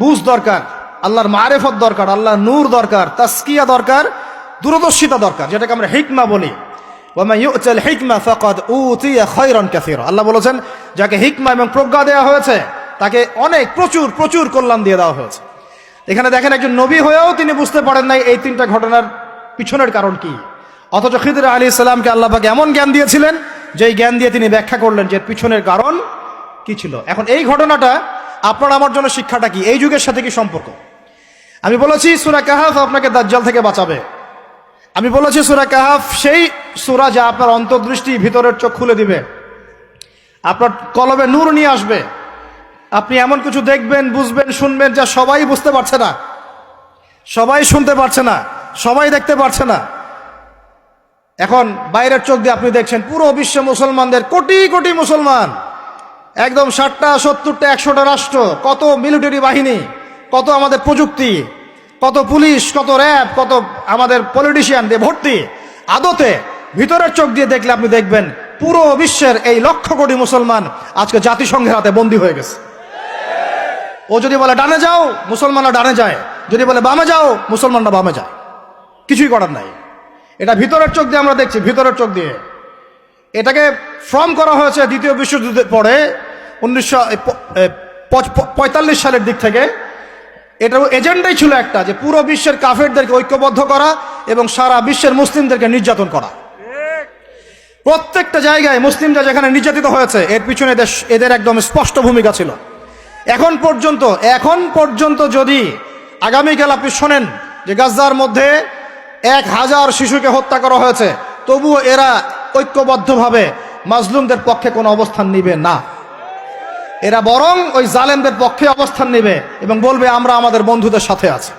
Speaker 1: বুঝ দরকার, আল্লাহর মারেফত দরকার, আল্লাহর নূর দরকার, তাসকিয়া দরকার, দূরদর্শিতা দরকার, যেটাকে আমরা হিকমা বলি। ওয়ামা ইউতাল হিকমা ফাকাদ উতিয়া খায়রান কাসীরা। আল্লাহ বলেছেন, যাকে হিকমা এবং প্রজ্ঞা দেওয়া হয়েছে তাকে অনেক প্রচুর কল্যাণ দিয়ে দেওয়া হয়েছে। এখানে দেখেন, একজন নবী হয়েও তিনি বুঝতে পারেন নাই এই 3টা ঘটনার পিছনের কারণ কি, অথচ খিদর আলাইহিস সালামকে আল্লাহ পাক এমন জ্ঞান দিয়েছিলেন যেই জ্ঞান দিয়ে তিনি ব্যাখ্যা করলেন যে পিছনের কারণ কি ছিল। এখন এই ঘটনাটা আপনার আমার জন্য শিক্ষাটা কি, এই যুগের সাথে কি সম্পর্ক? আমি বলেছি সূরা কাহাফ আপনাকে দাজ্জাল থেকে বাঁচাবে। আমি বলেছি সূরা কাহাফ সেই সূরা যা আপনার অন্তর্দৃষ্টি, ভিতরের চোখ খুলে দিবে, আপনার কলবে নূর নিয়ে আসবে। আপনি এমন কিছু দেখবেন, বুঝবেন, শুনবেন যা সবাই বুঝতে পারছে না, সবাই শুনতে পারছে না, সবাই দেখতে পারছে না। এখন বাইরের চোখ দিয়ে আপনি দেখছেন পুরো বিশ্ব মুসলমানদের, কোটি কোটি মুসলমান, একদম 60টা 70টা 100টা রাষ্ট্র, কত মিলিটারি বাহিনী, কত আমাদের প্রযুক্তি, কত পুলিশ, কত র্যাব, কত আমাদের পলিটিশিয়ান দিয়ে ভর্তি। আদতে ভিতরের চোখ দিয়ে দেখলে আপনি দেখবেন পুরো বিশ্বের এই লক্ষ কোটি মুসলমান আজকে জাতিসংঘের হাতে বন্দী হয়ে গেছে। ও যদি বলে ডানে যাও, মুসলমানরা ডানে যায়, যদি বলে বামে যাও, মুসলমানরা বামে যায়, কিছুই করার নাই। এটা ভিতরের চোখ দিয়ে আমরা দেখছি, ভিতরের চোখ দিয়ে। এটাকে ফর্ম করা হয়েছে দ্বিতীয় বিশ্বযুদ্ধের পরে 1945 সালের দিক থেকে। এটার এজেন্ডাই ছিল একটা, যে পুরো বিশ্বের কাফেরদেরকে ঐক্যবদ্ধ করা এবং সারা বিশ্বের মুসলিমদেরকে নির্যাতন করা। প্রত্যেকটা জায়গায় মুসলিমরা যেখানে নির্যাতিত হয়েছে, এর পিছনে এদের একদম স্পষ্ট ভূমিকা ছিল। এখন পর্যন্ত যদি আগামীকাল আপনি শোনেন যে গাজার মধ্যে 1000 শিশুকে হত্যা করা হয়েছে, তবুও এরা ঐক্যবদ্ধভাবে মাজলুমদের পক্ষে কোনো অবস্থান নিবে না। এরা বরং ওই জালেমদের পক্ষে অবস্থান নেবে এবং বলবে আমরা আমাদের বন্ধুদের সাথে আছি।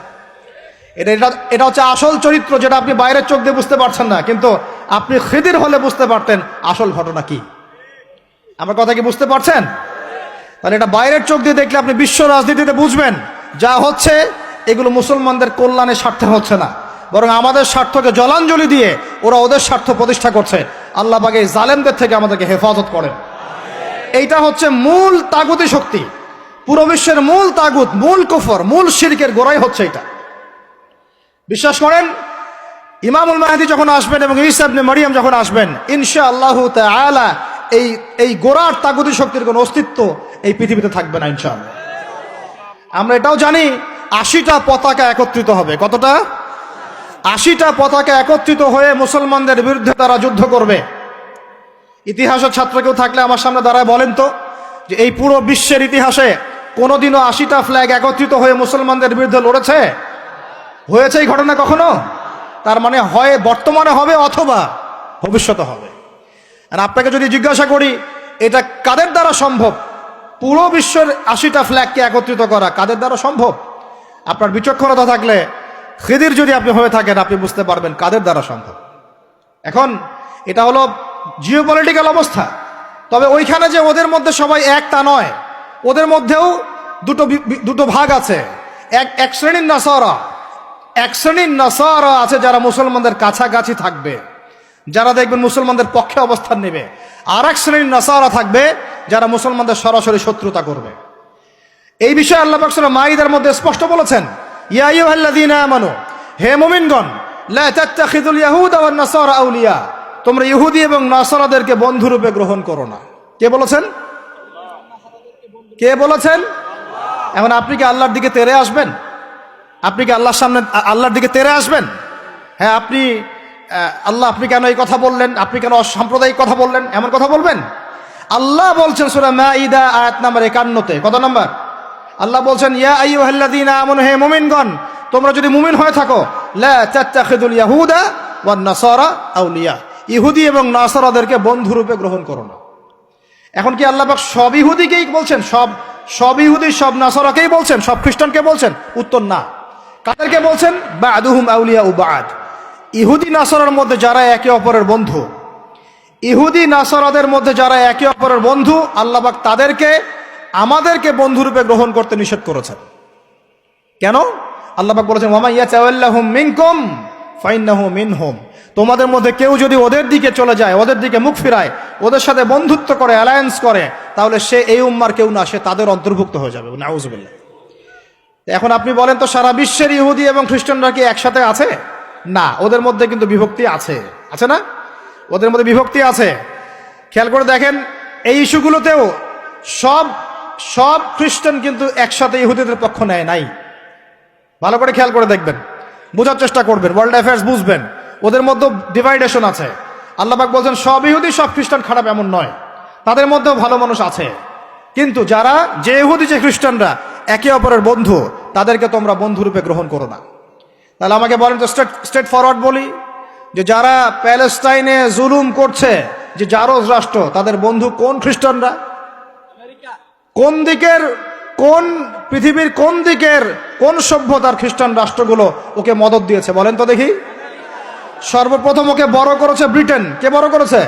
Speaker 1: এটা এটা এটা হচ্ছে আসল চরিত্র, যেটা আপনি বাইরের চোখ দিয়ে বুঝতে পারছেন না, কিন্তু আপনি খিদির হলে বুঝতে পারতেন আসল ঘটনা কি। আমার কথা কি বুঝতে পারছেন? তাহলে এটা বাইরের চোখ দিয়ে দেখলে আপনি বিশ্ব রাজনীতিতে বুঝবেন যা হচ্ছে এগুলো মুসলমানদের কল্যাণের স্বার্থে হচ্ছে না, বরং আমাদের স্বার্থকে জলাঞ্জলি দিয়ে ওরা ওদের স্বার্থ প্রতিষ্ঠা করছে। আল্লাহ পাক এই জালেমদের থেকে আমাদেরকে হেফাজত করেন। এইটা হচ্ছে মূল তাগুতি শক্তি, পুরো বিশ্বের মূল তাগুত, মূল কুফর, মূল শিরকের গোড়াই হচ্ছে এটা। বিশ্বাস করেন ইমামুল মাহদী যখন আসবেন এবং ঈসা ইবনে মারইয়াম যখন আসবেন, ইনশাআল্লাহু তাআলা এই গোড়ার তাগুতি শক্তির কোনো অস্তিত্ব এই পৃথিবীতে থাকবে না ইনশাআল্লাহ। আমরা এটাও জানি 80টা পতাকা একত্রিত হবে। কতটা? 80টা পতাকা একত্রিত হয়ে মুসলমানদের বিরুদ্ধে তারা যুদ্ধ করবে। ইতিহাসের ছাত্র কেউ থাকলে আমার সামনে দাঁড়ায় বলেন তো, যে এই পুরো বিশ্বের ইতিহাসে কোনোদিনও 80টা ফ্ল্যাগ একত্রিত হয়ে মুসলমানদের বিরুদ্ধে লড়েছে? হয়েছে এই ঘটনা কখনো? তার মানে হয় বর্তমানে হবে অথবা ভবিষ্যতে হবে। আর আপনাকে যদি জিজ্ঞাসা করি এটা কাদের দ্বারা সম্ভব, পুরো বিশ্বের 80টা ফ্ল্যাগকে একত্রিত করা কাদের দ্বারা সম্ভব? আপনার বিচক্ষণতা থাকলে, খিদির যদি আপনি হয়ে থাকেন, আপনি বুঝতে পারবেন কাদের দ্বারা সম্ভব। এখন এটা হলো জিওপলিটিক্যাল অবস্থা। তবে ওইখানে যে ওদের মধ্যে সবাই এক তা নয়, ওদের মধ্যেও দুটো ভাগ আছে। এক শ্রেণীর নাসারা আছে যারা মুসলমানদের কাছাকাছি থাকবে, যারা দেখবেন মুসলমানদের পক্ষে অবস্থান নেবে। আর এক শ্রেণীর নাসারা থাকবে যারা মুসলমানদের সরাসরি শত্রুতা করবে। এই বিষয়ে আল্লাহ পাক সূরা মাইদার মধ্যে স্পষ্ট বলেছেন, ইয়া আইয়ুহাল্লাযীনা আমানু, হে মুমিনগণ, লা তাত্তাখিযুল ইয়াহুদা ওয়ান নাসারা আউলিয়া, তোমরা ইহুদি এবং নাসারাদেরকে বন্ধুরূপে গ্রহণ করো না। কে বলেছেন? কে বলেছেন? এখন আপনি কি আল্লাহর দিকে তেরে আসবেন? আপনি কি আল্লাহর সামনে আল্লাহর দিকে তেরে আসবেন? হ্যাঁ, আল্লাহ আপনি কেন এই কথা বললেন, আপনি কেন অসাম্প্রদায়িক কথা বললেন, এমন কথা বলবেন? আল্লাহ বলছেন সূরা মাইদা আয়াত নাম্বার 51-তে, কত নাম্বার? আল্লাহ বলছেন, ইয়া আইয়ুহাল্লাযীনা আমানু, হে মুমিনগণ, তোমরা যদি মুমিন হয়ে থাকো, লা তাত্তাখিযুল ইয়াহুদা ওয়ান নাসারা আউলিয়া, ইহুদি এবং নাসারাদেরকে বন্ধুরূপে গ্রহণ করো না। এখন কি আল্লাহ পাক সব ইহুদিকেই বলছেন, সব ইহুদি সব নাসারাকেই বলছেন, সব খ্রিস্টানকে বলছেন? উত্তর না। কাদেরকে বলছেন? বা'দুহুম আউলিয়া উ বা'দ, ইহুদি নাসারার মধ্যে যারা একে অপরের বন্ধু, ইহুদি নাসারাদের মধ্যে যারা একে অপরের বন্ধু, আল্লাহ পাক তাদেরকে আমাদেরকে বন্ধুরূপে গ্রহণ করতে নিষেধ করেছেন। কেন? আল্লাহ পাক বলেছেন, ওয়া মান ইয়াতাওয়াল্লাহুম মিনকুম ফাইন্নাহু মিনহুম, তোমাদের মধ্যে কেউ যদি ওদের দিকে চলে যায়, ওদের দিকে মুখ ফিরায়, ওদের সাথে বন্ধুত্ব করে, অ্যালায়েন্স করে, তাহলে সে এই উম্মার কেউ না, সে তাদের অন্তর্ভুক্ত হয়ে যাবে। নাউযুবিল্লাহ। এখন আপনি বলেন তো, সারা বিশ্বের ইহুদি এবং খ্রিস্টানরা কি একসাথে আছে? না, ওদের মধ্যে কিন্তু বিভক্তি আছে, আছে না? ওদের মধ্যে বিভক্তি আছে। খেয়াল করে দেখেন, এই ইস্যুগুলোতেও সব খ্রিস্টান কিন্তু একসাথে ইহুদিদের পক্ষ নেয় নাই। ভালো করে খেয়াল করে দেখবেন, বোঝার চেষ্টা করবেন, ওয়ার্ল্ড অ্যাফেয়ার্স বুঝবেন। ওদের মধ্যে ডিভাইডেশন আছে। আল্লাহ পাক বলছেন সব ইহুদি সব খ্রিস্টান খারাপ এমন নয়, তাদের মধ্যেও ভালো মানুষ আছে। কিন্তু যে ইহুদি যে খ্রিস্টানরা একে অপরের বন্ধু, তাদেরকে তোমরা বন্ধুরূপে গ্রহণ করো না। তাহলে আমাকে বলেন তো, স্ট্রেট ফরওয়ার্ড বলি, যে যারা প্যালেস্টাইনে জুলুম করছে, যে জারজ রাষ্ট্র, তাদের বন্ধু কোন খ্রিস্টানরা? কোন দিকের, কোন পৃথিবীর কোন দিকের, কোন সভ্যতার খ্রিস্টান রাষ্ট্রগুলো ওকে মদদ দিয়েছে বলেন তো দেখি? সর্বপ্রথম ওকে বড় করেছে ব্রিটেন। কে বড় করেছে?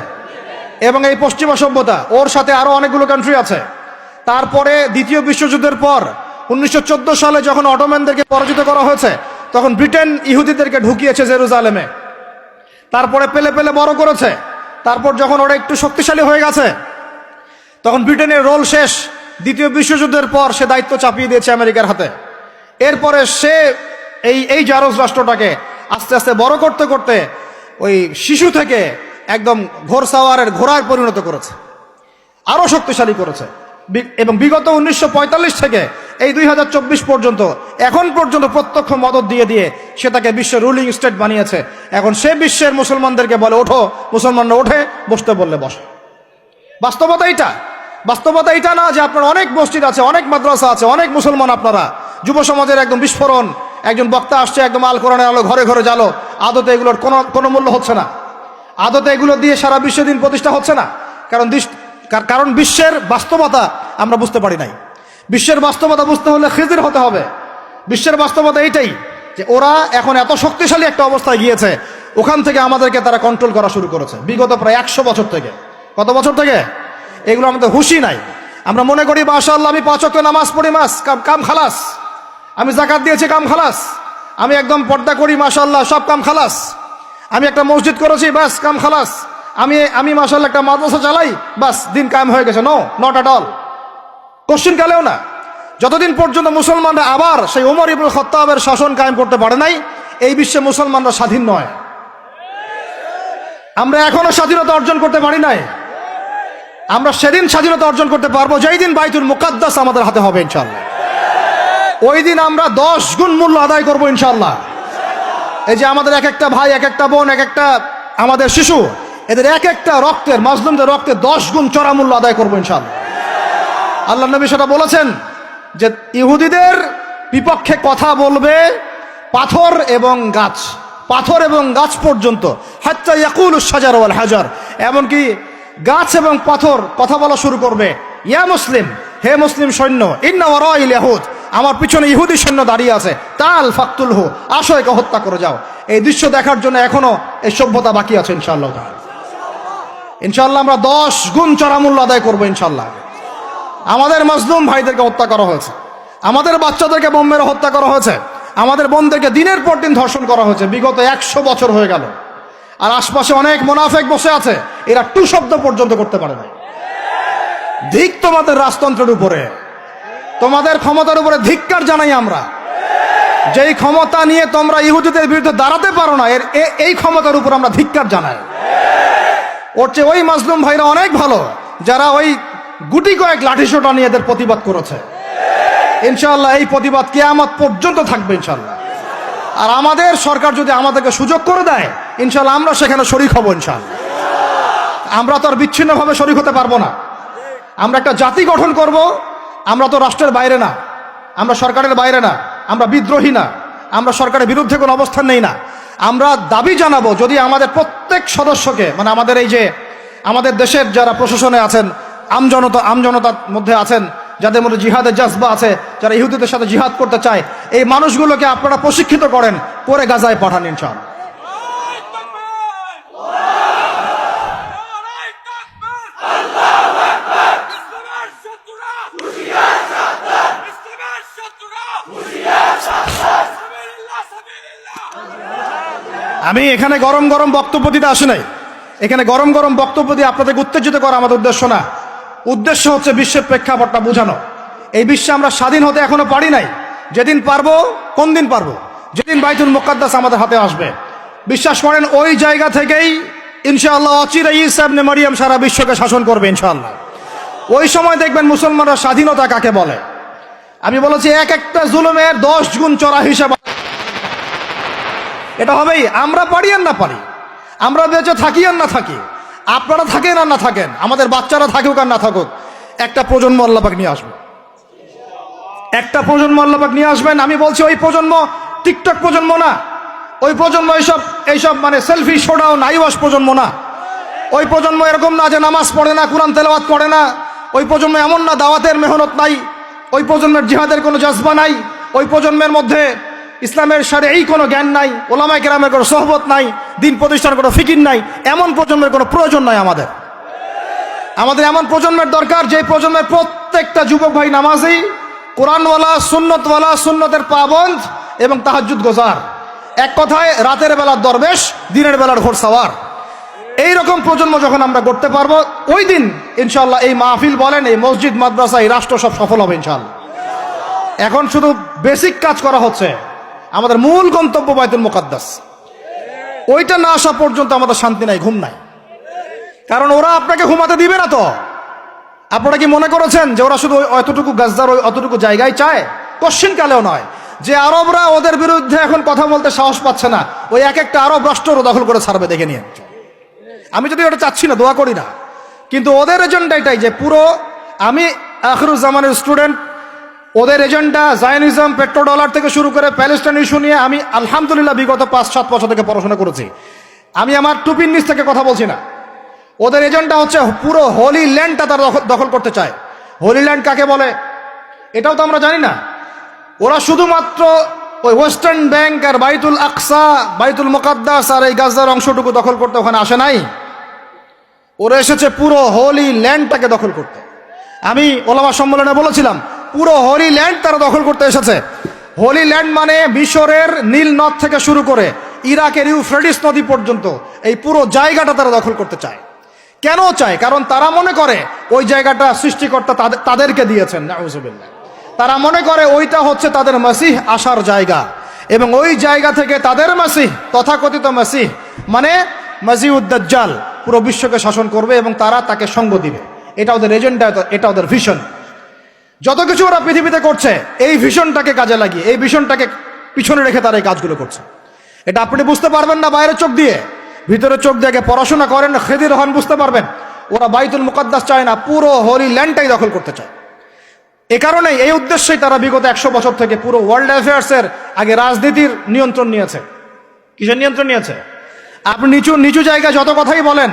Speaker 1: এবং এই পশ্চিমা সভ্যতা, ওর সাথে আরো অনেকগুলো কান্ট্রি আছে। তারপরে দ্বিতীয় বিশ্বযুদ্ধের পর 1914 সালে যখন অটোম্যানদেরকে পরাজিত করা হয়েছে, তখন ব্রিটেন ইহুদিদেরকে ঢুকিয়েছে জেরুজালেমে। তারপরে পেলে বড় করেছে। তারপর যখন ওরা একটু শক্তিশালী হয়ে গেছে, তখন ব্রিটেনের রোল শেষ। দ্বিতীয় বিশ্বযুদ্ধের পর সে দায়িত্ব চাপিয়ে দিয়েছে আমেরিকার হাতে। এরপরে সে এই জারজ রাষ্ট্রটাকে আস্তে আস্তে বড় করতে করতে ওই শিশু থেকে একদম ঘোড়সাওয়ারের ঘোড়ায় পরিণত করেছে, আরো শক্তিশালী করেছে। এবং বিগত 1945 থেকে এই 2024 পর্যন্ত, এখন পর্যন্ত প্রত্যক্ষ মদত দিয়ে সে তাকে বিশ্বের রুলিং স্টেট বানিয়েছে। এখন সে বিশ্বের মুসলমানদেরকে বলে, ওঠো, মুসলমানরা ওঠে, বসতে বললে বসে। বাস্তবতা এটা না যে আপনার অনেক মসজিদ আছে, অনেক মাদ্রাসা আছে, অনেক মুসলমান, আপনারা যুব সমাজের একদম বিস্ফোরণ, একজন বক্তা আসছে, একদম আল কোরআনের আলো ঘরে ঘরে জ্বালো। আদতে এগুলোর কোনো মূল্য হচ্ছে না। আদতে এগুলো দিয়ে সারা বিশ্ব দিন প্রতিষ্ঠা হচ্ছে না। কারণ বিশ্বের বাস্তবতা আমরা বুঝতে পারি নাই। বিশ্বের বাস্তবতা বুঝতে হলে খিজির হতে হবে। বিশ্বের বাস্তবতা এইটাই যে ওরা এখন এত শক্তিশালী একটা অবস্থায় গিয়েছে, ওখান থেকে আমাদেরকে তারা কন্ট্রোল করা শুরু করেছে বিগত প্রায় 100 বছর থেকে। কত বছর থেকে? এগুলো আমাদের হুঁশই নাই। আমরা মনে করি মাশাআল্লাহ আমি 5 ওয়াক্ত নামাজ পড়ি, কাম খালাস, আমি যাকাত দিয়েছি, কাম খালাস, আমি একদম পর্দা করি, মাশাআল্লাহ সব কাম খালাস, আমি একটা মসজিদ করেছি, বাস কাম খালাস, আমি মাশাআল্লাহ একটা মাদ্রাসা চালাই, বাস দিন কায়েম হয়ে গেছে। No, not at all. কোশ্চিন কালেও না। যতদিন পর্যন্ত মুসলমানরা আবার সেই ওমর ইবনে খাত্তাবের শাসন কায়েম করতে পারে নাই, এই বিশ্বে মুসলমানরা স্বাধীন নয়। আমরা এখনো স্বাধীনতা অর্জন করতে পারি নাই। আমরা সেদিন স্বাধীনতা অর্জন করতে পারবো যেই দিন বাইতুল মুকাদ্দাস আমাদের হাতে হবে ইনশাআল্লাহ। ওই দিন আমরা 10 গুণ মূল্য আদায় করবো ইনশাআল্লাহ। এই যে আমাদের এক একটা ভাই, এক একটা বোন, এক একটা আমাদের শিশু, এদের এক একটা রক্তের, মাজলুমদের রক্তের 10 গুণ চড়া মূল্য আদায় করবো ইনশাআল্লাহ। আল্লাহ নবী সেটা বলেছেন যে ইহুদিদের বিপক্ষে কথা বলবে পাথর এবং গাছ, পাথর এবং গাছ পর্যন্ত, হাত্তা ইয়াকুলুশ শাজার ওয়াল হাজার, এমনকি গাছ এবং পাথর কথা বলা শুরু করবে, ইয়া মুসলিম, হে মুসলিম সৈন্য, ইন্না ওয়ারাইল ইয়াহুদ, আমার পিছনে ইহুদি সৈন্য দাঁড়িয়ে আছে, তাল ফাকতুলহু, আসো একে হত্যা করে যাও। এই দৃশ্য দেখার জন্য এখনো এই সভ্যতা বাকি আছে ইনশাআল্লাহ। ইনশাআল্লাহ আমরা 10 গুণ চড়া মূল্য আদায় করবো ইনশাআল্লাহ। আমাদের মাজলুম ভাইদেরকে হত্যা করা হয়েছে, আমাদের বাচ্চাদেরকে বোম মেরে হত্যা করা হয়েছে, আমাদের বোনদেরকে দিনের পর দিন ধর্ষণ করা হয়েছে, বিগত 100 বছর হয়ে গেল। আর আশপাশে অনেক মুনাফিক বসে আছে, এরা টু শব্দ পর্যন্ত করতে পারে না। ধিক তোমাদের রাজতন্ত্রের উপরে, তোমাদের ক্ষমতার উপরে ধিক্কার জানাই আমরা। যেই ক্ষমতা নিয়ে তোমরা ইহুদিদের বিরুদ্ধে দাঁড়াতে পারো না, এই ক্ষমতার উপর আমরা ধিক্কার জানাই। ওর চেয়ে ওই মাজলুম ভাইরা অনেক ভালো যারা ওই গুটি কয়েক লাঠিসোঁটা নিয়ে এদের প্রতিবাদ করেছে। ইনশাআল্লাহ এই প্রতিবাদ কিয়ামত পর্যন্ত থাকবে ইনশাআল্লাহ। আর আমাদের সরকার যদি আমাদেরকে সুযোগ করে দেয়, ইনশাআল্লাহ আমরা সেখানে শরীক হব ইনশাআল্লাহ। আমরা তো আর বিচ্ছিন্নভাবে শরীক হতে পারবো না। আমরা একটা জাতি গঠন করব। আমরা তো রাষ্ট্রের বাইরে না, আমরা সরকারের বাইরে না, আমরা বিদ্রোহী না, আমরা সরকারের বিরুদ্ধে কোনো অবস্থান নেই না। আমরা দাবি জানাবো যদি আমাদের প্রত্যেক সদস্যকে, মানে আমাদের এই যে আমাদের দেশের যারা প্রশাসনে আছেন, আমজনতার মধ্যে আছেন, যাদের মধ্যে জিহাদের জজবা আছে, যারা ইহুদিদের সাথে জিহাদ করতে চায়, এই মানুষগুলোকে আপনারা প্রশিক্ষিত করেন, করে গাজায় পাঠান ইনশাআল্লাহ। আমি এখানে গরম গরম বক্তব্য দিতে আসি নাই। এখানে গরম গরম বক্তব্য দিয়ে আপনাদেরকে উত্তেজিত করা আমাদের উদ্দেশ্য না। উদ্দেশ্য হচ্ছে বিশ্বের প্রেক্ষাপটটা বোঝানো। এই বিশ্বে আমরা স্বাধীন হতে এখনো পারি নাই। যেদিন পারবো, কোন দিন পারবো? যেদিন বাইতুল মুকাদ্দাস আমাদের হাতে আসবে। বিশ্বাস করেন ওই জায়গা থেকেই ইনশাআল্লাহ অচিরে ঈসা ইবনে মারিয়াম সারা বিশ্বকে শাসন করবে ইনশাআল্লাহ। ওই সময় দেখবেন মুসলমানরা স্বাধীনতা কাকে বলে। আমি বলেছি এক একটা জুলুমের 10 গুণ চড়া হিসাব এটা হবেই। আমরা পারি আর না পারি, আমরা বেঁচে থাকি আর না থাকি, আপনারা থাকেন আর না থাকেন, আমাদের বাচ্চারা থাকুক আর না থাকুক, একটা প্রজন্ম আল্লাহ পাক নিয়ে আসবে। একটা প্রজন্ম আল্লাহ পাক নিয়ে আসবেন। আমি বলছি ওই প্রজন্ম টিকটক প্রজন্ম না, ওই প্রজন্ম এইসব মানে সেলফি শোডাউন আইওয়াশ প্রজন্ম না। ওই প্রজন্ম এরকম না যে নামাজ পড়ে না, কুরআন তেলাওয়াত করে না। ওই প্রজন্ম এমন না দাওয়াতের মেহনত নাই, ওই প্রজন্মের জিহাদের কোনো জজবা নাই, ওই প্রজন্মের মধ্যে ইসলামের শারঈ কোনো জ্ঞান নাই, ওলামায়ে কেরামের কোনো সোহবত নাই, দিন প্রতিষ্ঠানের কোনো ফিকির নাই। এমন প্রজন্মের কোনো প্রয়োজন নাই আমাদের। এমন প্রজন্মের দরকার যে প্রজন্মের প্রত্যেকটা যুবক ভাই নামাজি, কোরআনওয়ালা, সুন্নতওয়ালা, সুন্নতের পাবন্দ এবং তাহাজ্জুদ গোজার। এক কথায় রাতের বেলার দরবেশ, দিনের বেলার ঘোড়সাওয়ার। এইরকম প্রজন্ম যখন আমরা গড়তে পারবো, ওই দিন ইনশাআল্লাহ এই মাহফিল বলেন, এই মসজিদ, মাদ্রাসা, এই রাষ্ট্র সব সফল হবে ইনশাআল্লাহ। এখন শুধু বেসিক কাজ করা হচ্ছে। আমাদের মূল গন্তব্য বাইতুল মুকাদ্দাস। ওইটা না আসা পর্যন্ত আমাদের শান্তি নাই, ঘুম নাই। কারণ ওরা আপনাকে ঘুমাতে দিবে না। তো আপনারা কি মনে করেছেন যে ওরা শুধু অতটুকু গাজার ওই অতটুকু জায়গায় চায়? কোশ্চিন কালেও নয়। যে আরবরা ওদের বিরুদ্ধে এখন কথা বলতে সাহস পাচ্ছে না, ওই এক একটা আরব রাষ্ট্র দখল করে ছাড়বে, দেখে নিয়ে। আমি যদি ওটা চাচ্ছি না, দোয়া করি না, কিন্তু ওদের এজেন্ডা এটাই যে পুরো, আমি আখিরুজ্জামানের স্টুডেন্ট, ওদের এজেন্ডা জায়নিজম, পেট্রোডলার থেকে শুরু করে প্যালেস্টাইন ইস্যু নিয়ে আমি আলহামদুলিল্লাহ বিগত 5-7 বছর থেকে পড়াশোনা করেছি। আমি আমার টুপির নিচ থেকে কথা বলছি না। ওদের এজেন্ডা হচ্ছে পুরো হোলি ল্যান্ডটা তারা দখল করতে চায়। হোলি ল্যান্ড কাকে বলে এটাও তো আমরা জানি না। ওরা শুধুমাত্র ওই ওয়েস্টার্ন ব্যাংক আর বাইতুল আকসা, বাইতুল মুকাদ্দাস আর এই গাজার অংশটুকু দখল করতে ওখানে আসে নাই। ওরা এসেছে পুরো হোলি ল্যান্ডটাকে দখল করতে। আমি ওলামা সম্মেলনে বলেছিলাম, পুরো হোলি ল্যান্ড তারা দখল করতে এসেছে। হোলি ল্যান্ড মানে মিশরের নীল নদ থেকে শুরু করে ইরাকের ইউফ্রেটিস নদী পর্যন্ত এই পুরো জায়গাটা তারা দখল করতে চায়। কেন চায়? কারণ তারা মনে করে ওই জায়গাটা সৃষ্টিকর্তা তাদেরকে দিয়েছেন, নাউজুবিল্লাহ। তারা মনে করে ওইটা হচ্ছে তাদের মাসিহ আসার জায়গা, এবং ওই জায়গা থেকে তাদের মাসিহ, তথাকথিত মাসিহ মানে মাসিহুদ দাজ্জাল, পুরো বিশ্বকে শাসন করবে এবং তারা তাকে সঙ্গ দিবে। এটা ওদের এজেন্ডা, এটা ওদের ভিশন। যত কিছু ওরা পৃথিবীতে করছে এই ভিশনটাকে কাজে লাগিয়ে, এই ভিশনটাকে পিছনে রেখে তারা এই কাজগুলো করছে। এটা আপনি বুঝতে পারবেন না বাইরের চোখ দিয়ে, ভিতরের চোখ দিয়ে পড়াশোনা করেন, খেদির হন, বুঝতে পারবেন। ওরা বাইতুল মুকাদ্দাস চায় না, পুরো হোলি ল্যান্ডটাই দখল করতে চায়। এ কারণেই, এই উদ্দেশ্যেই তারা বিগত 100 বছর থেকে পুরো ওয়ার্ল্ড অ্যাফেয়ার্সের আগে রাজনীতির নিয়ন্ত্রণ নিয়েছে। কিসের নিয়ন্ত্রণ নিয়েছে? আপনি নিচু নিচু জায়গায় যত কথাই বলেন,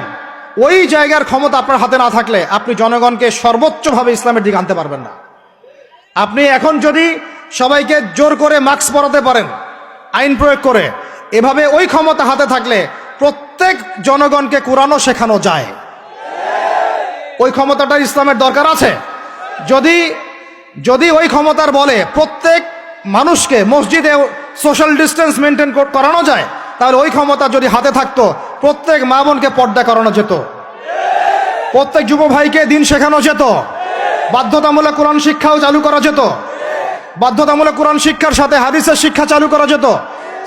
Speaker 1: ওই জায়গার ক্ষমতা আপনার হাতে না থাকলে আপনি জনগণকে সর্বোচ্চভাবে ইসলামের দিকে আনতে পারবেন না। আপনি এখন যদি সবাইকে জোর করে মাস্ক পরাতে পারেন আইন প্রয়োগ করে, এভাবে ওই ক্ষমতা হাতে থাকলে প্রত্যেক জনগণকে কোরআনও শেখানো যায়। ওই ক্ষমতাটা ইসলামের দরকার আছে। যদি যদি ওই ক্ষমতার বলে প্রত্যেক মানুষকে মসজিদে সোশ্যাল ডিস্টেন্স মেনটেন করানো যায়, তাহলে ওই ক্ষমতা যদি হাতে থাকতো প্রত্যেক মা বোনকে পর্দা করানো যেত, প্রত্যেক যুব ভাইকে দিন শেখানো যেত, বাধ্যতামূলক কোরআন শিক্ষাও চালু করা যেত, বাধ্যতামূলক কোরআন শিক্ষার সাথে হাদিসের শিক্ষা চালু করা যেত,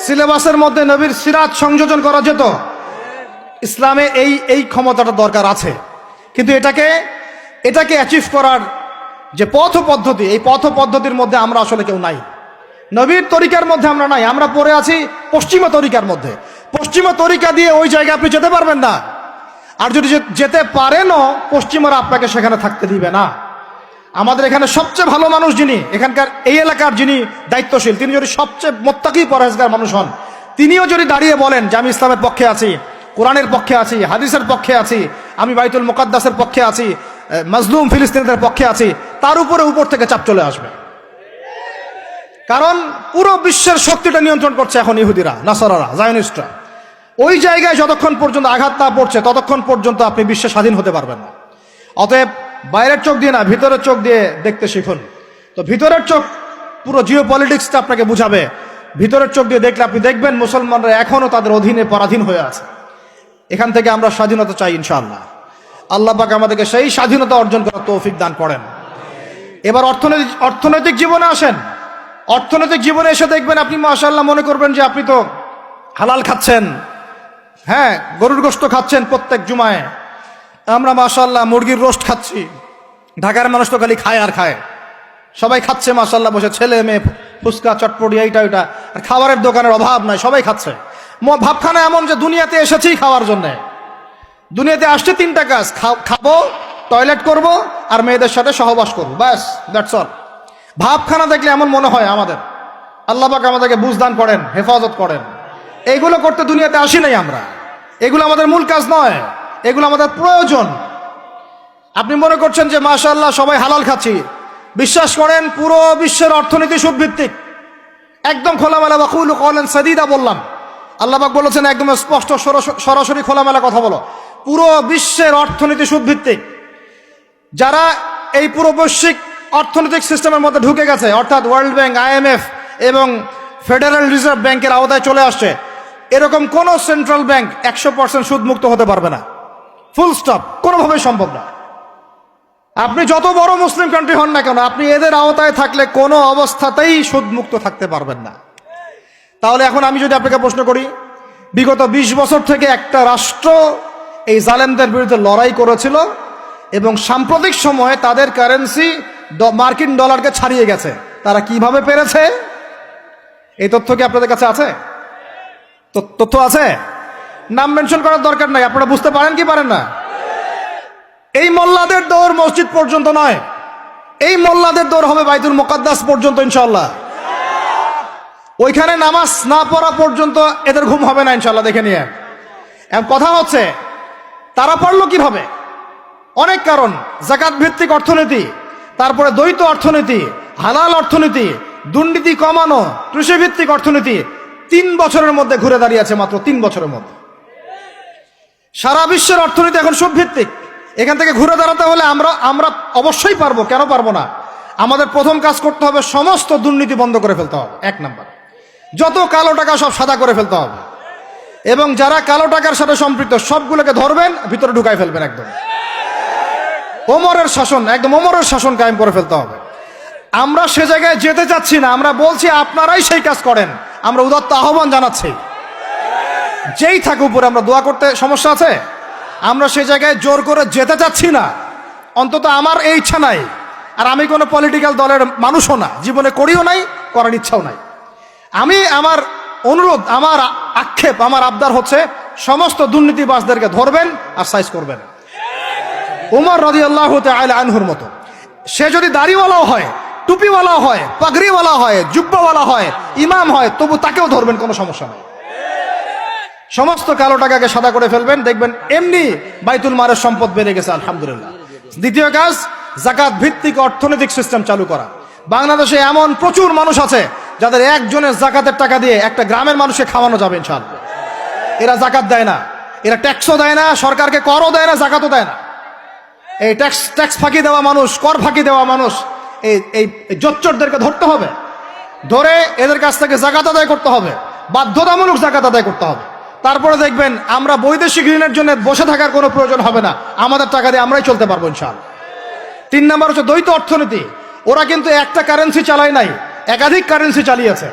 Speaker 1: সিলেবাসের মধ্যে নবীর সিরাত সংযোজন করা যেত। ইসলামে এই ক্ষমতাটা দরকার আছে। কিন্তু এটাকে অ্যাচিভ করার যে পথ পদ্ধতি, এই পথ পদ্ধতির মধ্যে আমরা আসলে কেউ নাই। নবীর তরিকার মধ্যে আমরা নাই, আমরা পড়ে আছি পশ্চিমা তরিকার মধ্যে। পশ্চিমা তরিকা দিয়ে ওই জায়গায় আপনি যেতে পারবেন না। আর যদি যেতে পারেনও, পশ্চিমারা আপনাকে সেখানে থাকতে দিবে না। আমাদের এখানে সবচেয়ে ভালো মানুষ যিনি, এখানকার এই এলাকার যিনি দায়িত্বশীল, তিনি যদি সবচেয়ে মোত্তাকি পরহেজগার মানুষ হন, তিনিও যদি দাঁড়িয়ে বলেন যে আমি ইসলামের পক্ষে আছি, কোরআনের পক্ষে আছি, হাদিসের পক্ষে আছি, আমি বাইতুল মুকাদ্দাসের পক্ষে আছি, মাজলুম ফিলিস্তিনিদের পক্ষে আছি, তার উপর থেকে চাপ চলে আসবে। কারণ পুরো বিশ্বের শক্তিটা নিয়ন্ত্রণ করছে এখন ইহুদিরা, নাসারারা, জায়নিস্টরা। ওই জায়গায় যতক্ষণ পর্যন্ত আঘাত না পড়ছে ততক্ষণ পর্যন্ত আপনি বিশ্বে স্বাধীন হতে পারবেন না। অতএব বাইরের চোখ দিয়ে না, ভিতরের চোখ দিয়ে দেখতে শিখুন। তো ভিতরের চোখ পুরো জিও পলিটিক্সটা আপনাকে বুঝাবে। ভিতরের চোখ দিয়ে দেখলে আপনি দেখবেন মুসলমানরা এখনো তাদের অধীনে পরাধীন হয়ে আছে। এখান থেকে আমরা স্বাধীনতা চাই ইনশাআল্লাহ। আল্লাহ পাক আমাদেরকে সেই স্বাধীনতা অর্জন করার তৌফিক দান করেন। এবার অর্থনৈতিক জীবনে আসেন। অর্থনৈতিক জীবনে এসে দেখবেন আপনি মাশাআল্লাহ মনে করবেন যে আপনি তো হালাল খাচ্ছেন, হ্যাঁ, গরুর গোশত খাচ্ছেন প্রত্যেক জুমায়। আমরা মাশাআল্লাহ মুরগির রোস্ট খাচ্ছি। ঢাকার মানুষ তো খালি খায় আর খায়, সবাই খাচ্ছে মাশাআল্লাহ বসে, ছেলে মেয়ে, ফুচকা চটপটি এইটা ওইটা, আর খাবারের দোকানের অভাব নাই, সবাই খাচ্ছে। ভাবখানা এমন যে দুনিয়াতে এসেছি খাওয়ার জন্যে। দুনিয়াতে আসছে 3টা কাজ, খাবো, টয়লেট করব, আর মেয়েদের সাথে সহবাস করবো, ব্যাস, দ্যাটস অল। ভাবখানা দেখলে এমন মনে হয় আমাদের। আল্লাহ পাক আমাদেরকে বুঝদান করেন, হেফাজত করেন। এইগুলো করতে দুনিয়াতে আসি নাই আমরা। এগুলো আমাদের মূল কাজ নয়, এগুলো আমাদের প্রয়োজন। আপনি মনে করছেন যে মাশাআল্লাহ সবাই হালাল খাচ্ছি, বিশ্বাস করেন পুরো বিশ্বের অর্থনীতি সুদভিত্তিক। একদম খোলামেলা ওয়াকুলু কওলান সাদীদা বললাম। আল্লাহ পাক বলেছেন একদম স্পষ্ট সরাসরি খোলামেলা কথা বলো। পুরো বিশ্বের অর্থনীতি সুদভিত্তিক। যারা এই পুরো বৈশ্বিক অর্থনৈতিক সিস্টেমের মধ্যে ঢুকে গেছে, অর্থাৎ ওয়ার্ল্ড ব্যাংক, IMF এবং ফেডারেল রিজার্ভ ব্যাংকের আওতায় চলে আসছে, এরকম কোন সেন্ট্রাল ব্যাংক 100% সুদমুক্ত হতে পারবে না। ফুল স্টপ, কোনোভাবেই সম্ভব না। আপনি যত বড় মুসলিম কান্ট্রি হন না কেন, আপনি এদের আওতায় থাকলে কোনো অবস্থাতেই সুদমুক্ত থাকতে পারবেন না। তাহলে এখন আমি যদি আপনাকে প্রশ্ন করি, বিগত 20 বছর থেকে একটা রাষ্ট্র এই জালেমদের বিরুদ্ধে লড়াই করেছিল এবং সাম্প্রতিক সময়ে তাদের কারেন্সি মার্কিন ডলারকে ছাড়িয়ে গেছে, তারা কিভাবে পেরেছে? এই তথ্য কি আপনাদের কাছে আছে? তথ্য আছে? নাম মেনশন করার দরকার নাই, আপনারা বুঝতে পারেন কি পারেন না? এই মোল্লাদের দৌড় মসজিদ পর্যন্ত নয়, এই মোল্লাদের দৌড় হবে বাইতুল মুকাদ্দাস পর্যন্ত ইনশাআল্লাহ। ওইখানে নামাজ না পড়া পর্যন্ত এদের ঘুম হবে না ইনশাআল্লাহ, দেখে নিয়ে। এখন কথা হচ্ছে তারা পড়লো কিভাবে? অনেক কারণ। যাকাত ভিত্তিক অর্থনীতি, তারপরে দ্বৈত অর্থনীতি, হালাল অর্থনীতি, দুর্নীতি কমানো, কৃষিভিত্তিক অর্থনীতি 3 বছরের মধ্যে ঘুরে দাঁড়িয়েছে, মাত্র 3 বছরের মধ্যে। সারা বিশ্বের অর্থনীতি এখন সুদভিত্তিক। এখান থেকে ঘুরে দাঁড়াতে হলে আমরা অবশ্যই পারবো, কেন পারবো না? আমাদের প্রথম কাজ করতে হবে, সমস্ত দুর্নীতি বন্ধ করে ফেলতে হবে। 1 নাম্বার, যত কালো টাকা সব সাদা করে ফেলতে হবে, এবং যারা কালো টাকার সাথে সম্পৃক্ত সবগুলোকে ধরবেন, ভিতরে ঢুকাই ফেলবেন। একদম ওমরের শাসন, একদম ওমরের শাসন কায়েম করে ফেলতে হবে। আমরা সে জায়গায় যেতে চাচ্ছি না, আমরা বলছি আপনারাই সেই কাজ করেন। আমরা উদাত্ত আহ্বান জানাচ্ছি, যেই থাকে উপরে, আমরা দোয়া করতে সমস্যা আছে? আমরা সে জায়গায় জোর করে যেতে চাচ্ছি না, অন্তত আমার এই ইচ্ছা নাই। আর আমি কোনো পলিটিক্যাল দলের মানুষও না, জীবনে করিও নাই, করার ইচ্ছাও নাই। আমার অনুরোধ, আমার আক্ষেপ, আমার আবদার হচ্ছে, সমস্ত দুর্নীতিবাজদেরকে ধরবেন আর সাইজ করবেন। উমর রাদিয়াল্লাহু তাআলা আনহুর মতো সে যদি দাড়িওয়ালাও হয়, টুপিওয়ালা হয়, পাগড়িওয়ালা হয়, জুব্বাওয়ালা হয়, ইমাম হয়, তবু তাকেও ধরবেন, কোনো সমস্যা নেই। সমস্ত কালো টাকাকে সাদা করে ফেলবেন, দেখবেন এমনি বাইতুল মালের সম্পদ বেড়ে গেছে, আলহামদুলিল্লাহ। দ্বিতীয় কাজ, যাকাত ভিত্তিক অর্থনৈতিক সিস্টেম চালু করা। বাংলাদেশে এমন প্রচুর মানুষ আছে যাদের একজনের যাকাতের টাকা দিয়ে একটা গ্রামের মানুষকে খাওয়ানো যাবে ইনশাআল্লাহ। এরা যাকাত দেয় না, এরা ট্যাক্সও দেয় না, সরকারকে করও দেয় না, যাকাতও দেয় না। এই ট্যাক্স ফাঁকি দেওয়া মানুষ, কর ফাঁকি দেওয়া মানুষ, এই জোচ্চরদেরকে ধরতে হবে, ধরে এদের কাছ থেকে যাকাত আদায় করতে হবে, বাধ্যতামূলক যাকাত আদায় করতে হবে। তারপরে দেখবেন আমরা বৈদেশিক ঋণের জন্য বসে থাকার কোনো প্রয়োজন হবে না, আমাদের টাকা দিয়ে আমরাই চলতে পারবো ইনশাআল্লাহ। 3 নাম্বার হচ্ছে দ্বৈত অর্থনীতি। ওরা কিন্তু একটা কারেন্সি চালায় নাই, একাধিক কারেন্সি চালিয়েছে।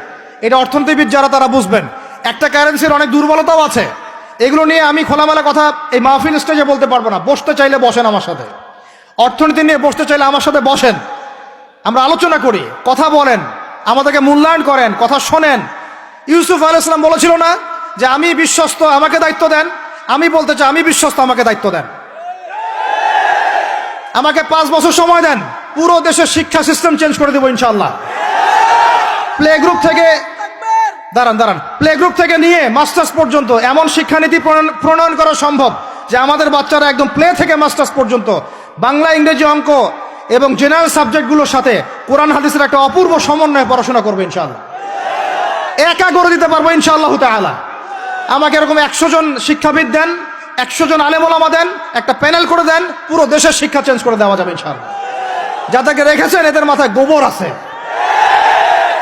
Speaker 1: এটা অর্থনীতিবিদ যারা, তারা বুঝবেন। একটা কারেন্সির অনেক দুর্বলতাও আছে, এগুলো নিয়ে আমি খোলামেলা কথা এই মাহফিল স্টেজে বলতে পারবো না। বসতে চাইলে বসেন আমার সাথে, অর্থনীতি নিয়ে বসতে চাইলে আমার সাথে বসেন, আমরা আলোচনা করি, কথা বলেন, আমাদেরকে মূল্যায়ন করেন, কথা শোনেন। ইউসুফ আলাইহিস সালাম বলেছিল না যে আমি বিশ্বস্ত, আমাকে দায়িত্ব দেন? আমি বলতে চাই, আমি বিশ্বস্ত, আমাকে দায়িত্ব দেন। আমাকে 5 বছর সময় দেন, পুরো দেশের শিক্ষা সিস্টেম চেঞ্জ করে দেবো ইনশাআল্লাহ। প্লে গ্রুপ থেকে প্লে গ্রুপ থেকে নিয়ে মাস্টার্স পর্যন্ত এমন শিক্ষানীতি প্রণয়ন করা সম্ভব যে আমাদের বাচ্চারা একদম প্লে থেকে মাস্টার্স পর্যন্ত বাংলা, ইংরেজি, অঙ্ক এবং জেনারেল সাবজেক্টগুলোর সাথে কোরআন হাদিসের একটা অপূর্ব সমন্বয়ে পড়াশোনা করবে ইনশাআল্লাহ। একা করে দিতে পারবো ইনশাআল্লাহ তাআলা। আমাকে এরকম 100 জন শিক্ষাবিদ দেন, 100 জন আলেম ওলামা দেন, একটা প্যানেল করে দেন, পুরো দেশের শিক্ষা চেঞ্জ করে দেওয়া যাবে ইনশাআল্লাহ। যাদেরকে রেখেছেন এদের মাথায় গোবর আছে,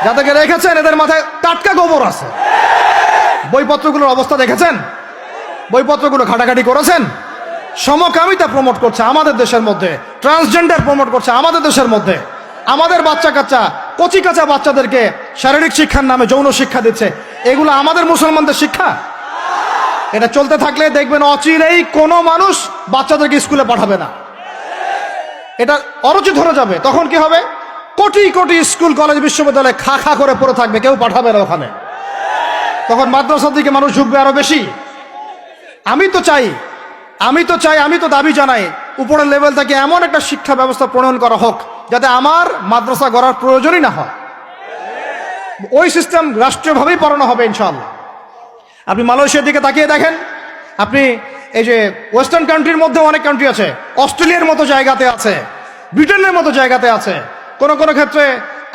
Speaker 1: যাদেরকে রেখেছেন এদের মাথায় টাটকা গোবর আছে। বইপত্রগুলোর অবস্থা দেখেছেন? বইপত্রগুলো ঘাটাঘাটি করেছেন? সমকামিতা প্রমোট করছে আমাদের দেশের মধ্যে, ট্রান্সজেন্ডার প্রমোট করছে আমাদের দেশের মধ্যে, আমাদের বাচ্চা কাচ্চা, কচি কাঁচা বাচ্চাদেরকে শারীরিক শিক্ষার নামে যৌন শিক্ষা দিচ্ছে। এগুলো আমাদের মুসলমানদের শিক্ষা? এটা চলতে থাকলে দেখবেন অচিরেই কোনো মানুষ বাচ্চাদেরকে স্কুলে পাঠাবে না, এটা অরুচি ধরে যাবে। তখন কি হবে? কোটি কোটি স্কুল, কলেজ, বিশ্ববিদ্যালয়ে খা খা করে পড়ে থাকবে, কেউ পাঠাবে না ওখানে। তখন মাদ্রাসার দিকে মানুষ ঝুঁকবে আরো বেশি। আমি তো দাবি জানাই উপরের লেভেল থেকে এমন একটা শিক্ষা ব্যবস্থা প্রণয়ন করা হোক যাতে আমার মাদ্রাসা গড়ার প্রয়োজনই না হয়। ওই সিস্টেম রাষ্ট্রীয়ভাবেই পড়ানো হবে ইনশাআল্লাহ। আপনি মালয়েশিয়ার দিকে তাকিয়ে দেখেন, আপনি এই যে ওয়েস্টার্ন কান্ট্রির মধ্যে অনেক কান্ট্রি আছে, অস্ট্রেলিয়ার মতো জায়গাতে আছে, ব্রিটেনের মতো জায়গাতে আছে, কোন কোন ক্ষেত্রে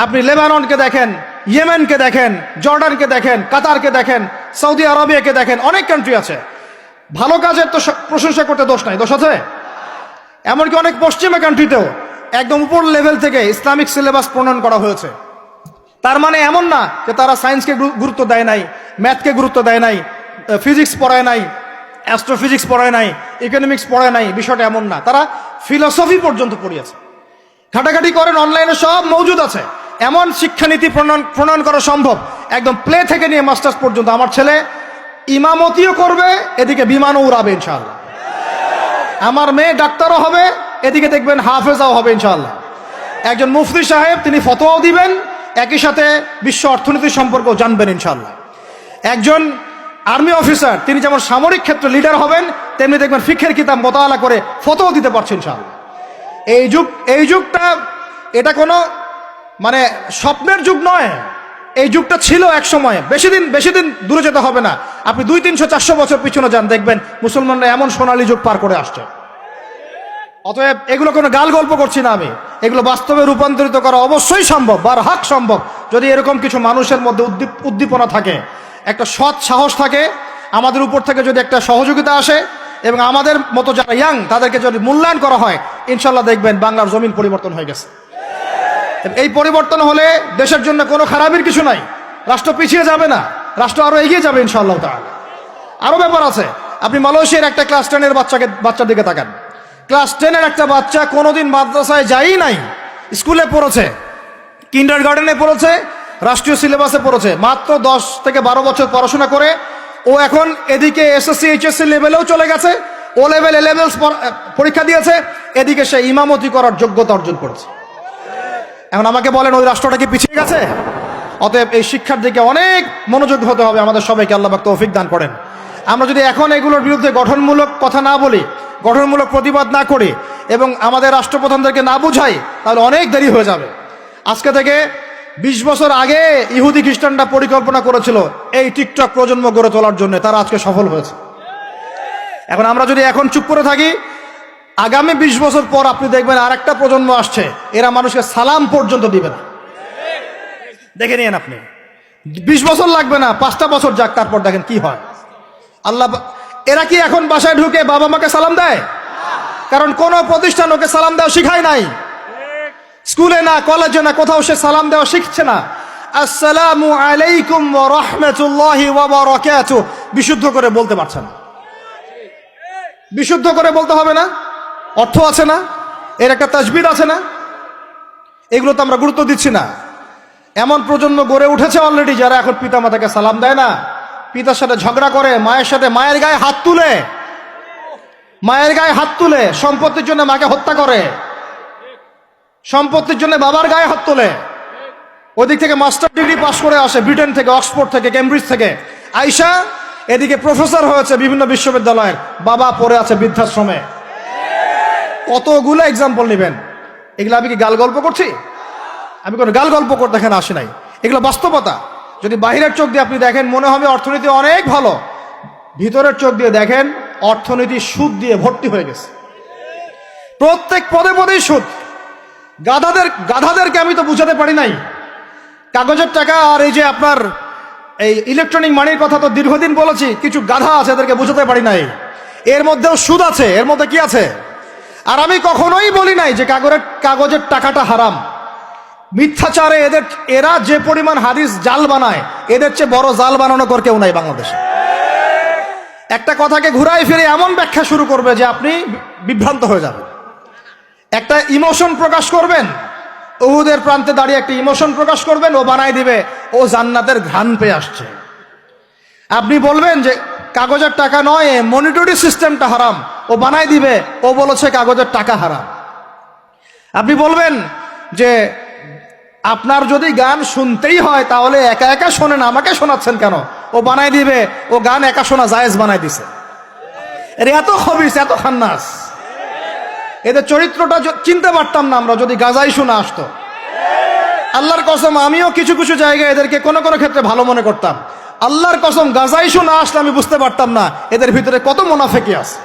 Speaker 1: আপনি লেবাননকে দেখেন, ইয়েমেনকে দেখেন, জর্ডানকে দেখেন, কাতারকে দেখেন, সৌদি আরবিয়াকে দেখেন, অনেক কান্ট্রি আছে। ভালো কাজের তো প্রশংসা করতে দোষ নাই, দোষ আছে? এমনকি অনেক পশ্চিমা কান্ট্রিতেও একদম উপর লেভেল থেকে ইসলামিক সিলেবাস প্রণয়ন করা হয়েছে। তার মানে এমন না যে তারা সায়েন্সকে গুরুত্ব দেয় নাই, ম্যাথকে গুরুত্ব দেয় নাই, ফিজিক্স পড়ায় নাই, অ্যাস্ট্রোফিজিক্স পড়ায় নাই, ইকোনমিক্স পড়ায় নাই, বিষয়টা এমন না। তারা ফিলসফি পর্যন্ত পড়িয়েছে। ঘাটাঘাটি করেন, অনলাইনে সব মজুদ আছে। এমন শিক্ষানীতি প্রণয়ন করা সম্ভব, একদম প্লে থেকে নিয়ে মাস্টার্স পর্যন্ত। আমার ছেলে ইমামতিও করবে, এদিকে বিমানও উড়াবে ইনশাআল্লাহ। আমার মেয়ে ডাক্তারও হবে, এদিকে দেখবেন হাফেজাও হবে ইনশাআল্লাহ। একজন মুফতি সাহেব, তিনি ফতোয়াও দিবেন, একই সাথে বিশ্ব অর্থনীতি সম্পর্কেও জানবেন ইনশাআল্লাহ। একজন আর্মি অফিসার, তিনি যেমন সামরিক ক্ষেত্রে লিডার হবেন, তেমনি দেখবেন ফিকহের কিতাব মোতালা করে ফতোয়া দিতে পারছেন ইনশাআল্লাহ। এই যুগটা এটা কোনো মানে স্বপ্নের যুগ নয়, এই যুগটা ছিল এক সময়। বেশি দিন দূরে যেতে হবে না, আপনি 200, 300, 400 বছর পিছনে যান, দেখবেন মুসলমানরা এমন সোনালী যুগ পার করে আসছে। অতএব এগুলো কোনো গাল গল্প করছি না আমি, এগুলো বাস্তবে রূপান্তরিত করা অবশ্যই সম্ভব, বারহাক সম্ভব, যদি এরকম কিছু মানুষের মধ্যে উদ্দীপনা থাকে, একটা সৎ সাহস থাকে, আমাদের উপর থেকে যদি একটা সহযোগিতা আসে এবং আমাদের মতো যারা ইয়াং তাদেরকে যদি মূল্যায়ন করা হয়, ইনশাল্লাহ দেখবেন বাংলার জমিন পরিবর্তন হয়ে গেছে। এই পরিবর্তন হলে দেশের জন্য কোনো খারাপের কিছু নাই, রাষ্ট্র পিছিয়ে যাবে না, রাষ্ট্র আরো এগিয়ে যাবে ইনশাআল্লাহ তাআলা। আরো ব্যাপার আছে, আপনি মালয়েশিয়ার একটা ক্লাস 10-এর বাচ্চার দিকে তাকান। ক্লাস 10-এর একটা বাচ্চা কোনোদিন মাদ্রাসায় যায়ই নাই, স্কুলে পড়েছে, কিন্ডারগার্টেনে পড়েছে, রাষ্ট্রীয় সিলেবাসে পড়েছে, মাত্র 10 থেকে 12 বছর পড়াশোনা করে ও এখন এদিকে এসএসসি এইচএসসি লেভেলেও চলে গেছে, ও লেভেল এ লেভেল পরীক্ষা দিয়েছে, এদিকে সে ইমামতি করার যোগ্যতা অর্জন করেছে। এখন আমাকে বলেন ওই রাষ্ট্রটা কি পিছিয়ে গেছে? অতএব এই শিক্ষার দিকে অনেক মনোযোগ হতে হবে আমাদের সবাইকে, আল্লাহ পাক তৌফিক দান করেন। আমরা যদি এখন এগুলোর বিরুদ্ধে গঠনমূলক কথা না বলি, গঠনমূলক প্রতিবাদ না করি এবং আমাদের রাষ্ট্রপ্রধানদেরকে না বুঝাই, তাহলে অনেক দেরি হয়ে যাবে। আজকে থেকে 20 বছর আগে ইহুদি খ্রিস্টানরা পরিকল্পনা করেছিল এই টিকটক প্রজন্ম গড়ে তোলার জন্য, তারা আজকে সফল হয়েছে। এখন আমরা যদি এখন চুপ করে থাকি, আগামী 20 বছর পর আপনি দেখবেন আর একটা প্রজন্ম আসছে, এরা মানুষকে সালাম পর্যন্ত দিবে না। দেখে নিন আপনি, 20 বছর লাগবে না, 5টা বছর যাক, তারপর দেখেন কি হয়। আল্লাহ, এরা কি এখন বাসায় ঢুকে বাবা মাকে সালাম দেয়? কারণ কোন প্রতিষ্ঠান ওকে সালাম দেওয়া শিখায় নাই, স্কুলে না, কলেজে না, কোথাও সে সালাম দেওয়া শিখছে না। আসসালামু আলাইকুম ওয়া রাহমাতুল্লাহি ওয়া বারাকাতুহু বিশুদ্ধ করে বলতে পারছে না। বিশুদ্ধ করে বলতে হবে না? অর্থ আছে না, এর একটা তাজবিদ আছে না? এগুলো তো আমরা গুরুত্ব দিচ্ছি না। এমন প্রজন্ম গড়ে উঠেছে অলরেডি যারা এখন পিতা মাতাকে সালাম দেয় না, পিতার সাথে ঝগড়া করে, মায়ের সাথে, মায়ের গায়ে হাত তুলে, মায়ের গায়ে হাত তুলে, সম্পত্তির জন্য মাকে হত্যা করে, সম্পত্তির জন্য বাবার গায়ে হাত তোলে। ওদিক থেকে মাস্টার ডিগ্রি পাশ করে আসে ব্রিটেন থেকে, অক্সফোর্ড থেকে, কেমব্রিজ থেকে আইসা এদিকে প্রফেসর হয়েছে বিভিন্ন বিশ্ববিদ্যালয়ের, বাবা পড়ে আছে বৃদ্ধাশ্রমে। কতগুলো এক্সাম্পল নেবেন? এগুলো আমি কি গাল গল্প করছি? আমি কোনো গাল গল্প করতে এখানে আসি নাই, এগুলো বাস্তবতা। যদি বাহিরের চোখ দিয়ে আপনি দেখেন মনে হবে অর্থনীতি অনেক ভালো, ভিতরের চোখ দিয়ে দেখেন অর্থনীতি সুদ দিয়ে ভর্তি হয়ে গেছে, প্রত্যেক পদে পদেই সুদ। গাধাদেরকে আমি তো বুঝাতে পারি নাই, কাগজের টাকা আর এই যে আপনার এই ইলেকট্রনিক মানির কথা তো দীর্ঘদিন বলেছি, কিছু গাধা আছে এদেরকে বুঝাতে পারি নাই, এর মধ্যেও সুদ আছে, এর মধ্যে কি আছে। আর আমি কখনোই বলি নাই যে কাগজের টাকাটা হারাম। মিথ্যাচারে এরা যে পরিমাণ হাদিস জাল বানায়, এদের চেয়ে বড় জাল বানানো কর কেউ নাই বাংলাদেশে। একটা কথাকে ঘুরাই ফিরে এমন ব্যাখ্যা শুরু করবে যে আপনি বিভ্রান্ত হয়ে যাবেন। একটা ইমোশন প্রকাশ করবেন, উহুদের প্রান্তে দাঁড়িয়ে একটা ইমোশন প্রকাশ করবেন, ও বানাই দিবে ও জান্নাতের ঘ্রাণ পেয়ে আসছে। আপনি বলবেন যে কাগজের টাকা নয়, মনিটরি সিস্টেমটা হারাম, ও বানাই দিবে ও বলেছে কাগজের টাকা হারাম। আপনি বলবেন যে আপনার যদি গান শুনতেই হয় তাহলে একা একা শোনেন, আমাকে শোনাচ্ছেন কেন, ও বানাই দিবে ও গান একা শোনা জায়েজ বানাই দিছে। এর এত খবিস, এত খান্নাস, এদের চরিত্রটা চিনতে পারতাম না আমরা যদি গাজাই শোনা আসতো। আল্লাহর কসম, আমিও কিছু কিছু জায়গায় এদেরকে কোনো কোনো ক্ষেত্রে ভালো মনে করতাম। আল্লাহর কসম, গাজাই শোনা আসলে আমি বুঝতে পারতাম না এদের ভিতরে কত মুনাফিকি আছে।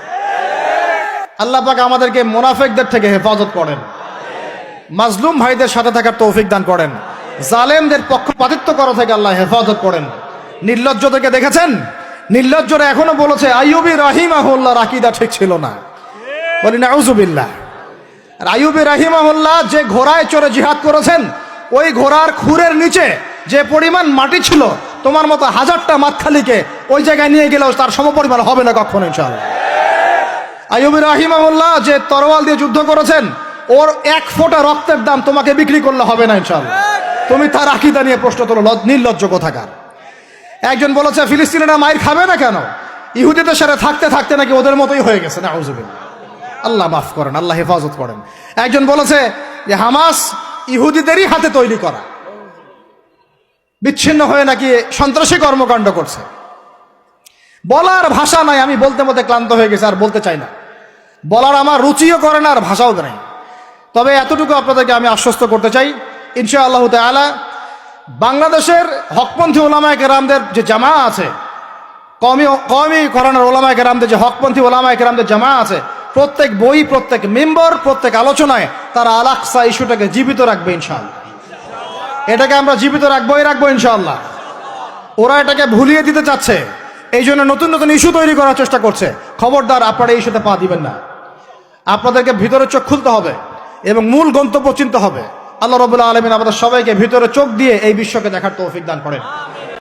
Speaker 1: আল্লাহ পাক আমাদেরকে মুনাফিকদের থেকে হেফাজত করেন, মাজলুম ভাইদের সাথে থাকার তৌফিক দান করেন, জালেমদের পক্ষপাতিত্ব করা থেকে আল্লাহ হেফাজত করেন। নির্লজ্জদেরকে দেখেছেন? নির্লজ্জরা এখনো বলেছে আইয়ুবী রাহিমাহুল্লাহর আকীদা ঠিক ছিল না। বলি নাউযুবিল্লাহ। আর আইয়ুবী রাহিমাহুল্লাহ যে ঘোড়ায় চড়ে জিহাদ করেছেন, ওই ঘোড়ার খুরের নিচে যে পরিমাণ মাটি ছিল, তোমার মতো হাজারটা মাতখালিকে ওই জায়গায় নিয়ে গেলেও তার সমপরিমাণ হবে না কখনো ইনশাআল্লাহ। আইয়ুবী রাহিমাহুল্লাহ যে তরোয়াল দিয়ে যুদ্ধ করেছেন, ওর এক ফোঁটা রক্তের দাম তোমাকে বিক্রি করলে হবে না ইনশাআল্লাহ। তুমি তার আকীদা নিয়ে প্রশ্ন তোলো, নির্লজ্জ কোথাকার। একজন বলেছে ফিলিস্তিনিরা মাইর খাবে না কেন? ইহুদিদের সাথে থাকতে থাকতে নাকি ওদের মতোই হয়ে গেছে। নাউযুবিল্লাহ, আল্লাহ মাফ করেন, আল্লাহ হেফাজত করেন। একজন বলেছে যে হামাস ইহুদিদেরই হাতে তৈরি করা, বিচ্ছিন্ন হয়ে নাকি সন্ত্রাসী কর্মকাণ্ড করছে। বলার ভাষা নাই, আমি বলতে বলতে ক্লান্ত হয়ে গেছি, আর বলতে চাই না। বলার আমার রুচিও করে না, আর ভাষাও নাই। তবে এতটুকু আপনাদেরকে আমি আশ্বস্ত করতে চাই, ইনশাআল্লাহ তাআলা বাংলাদেশের হকপন্থী ওলামায়ে কেরামদের যে জামা আছে, কওমি ঘরানার ওলামায়ে কেরামদের যে হকপন্থী ওলামায়ে কেরামদের জামা আছে, প্রত্যেক বই, প্রত্যেক মেম্বার, প্রত্যেক আলোচনায় তারা আল আকসা ইস্যুটাকে জীবিত রাখবে ইনশাআল্লাহ। এটাকে আমরা জীবিত রাখবো ইনশাআল্লাহ। ওরা এটাকে ভুলিয়ে দিতে চাচ্ছে, এই জন্য নতুন নতুন ইস্যু তৈরি করার চেষ্টা করছে। খবরদার, আপনারা এই ইস্যুতে পা দিবেন না। আপনাদেরকে ভিতরে চোখ খুলতে হবে এবং মূল গন্তব্য চিনতে হবে। আল্লাহ রাব্বুল আলামিন আমাদের সবাইকে ভিতরে চোখ দিয়ে এই বিশ্বকে দেখার তৌফিক দান করেন।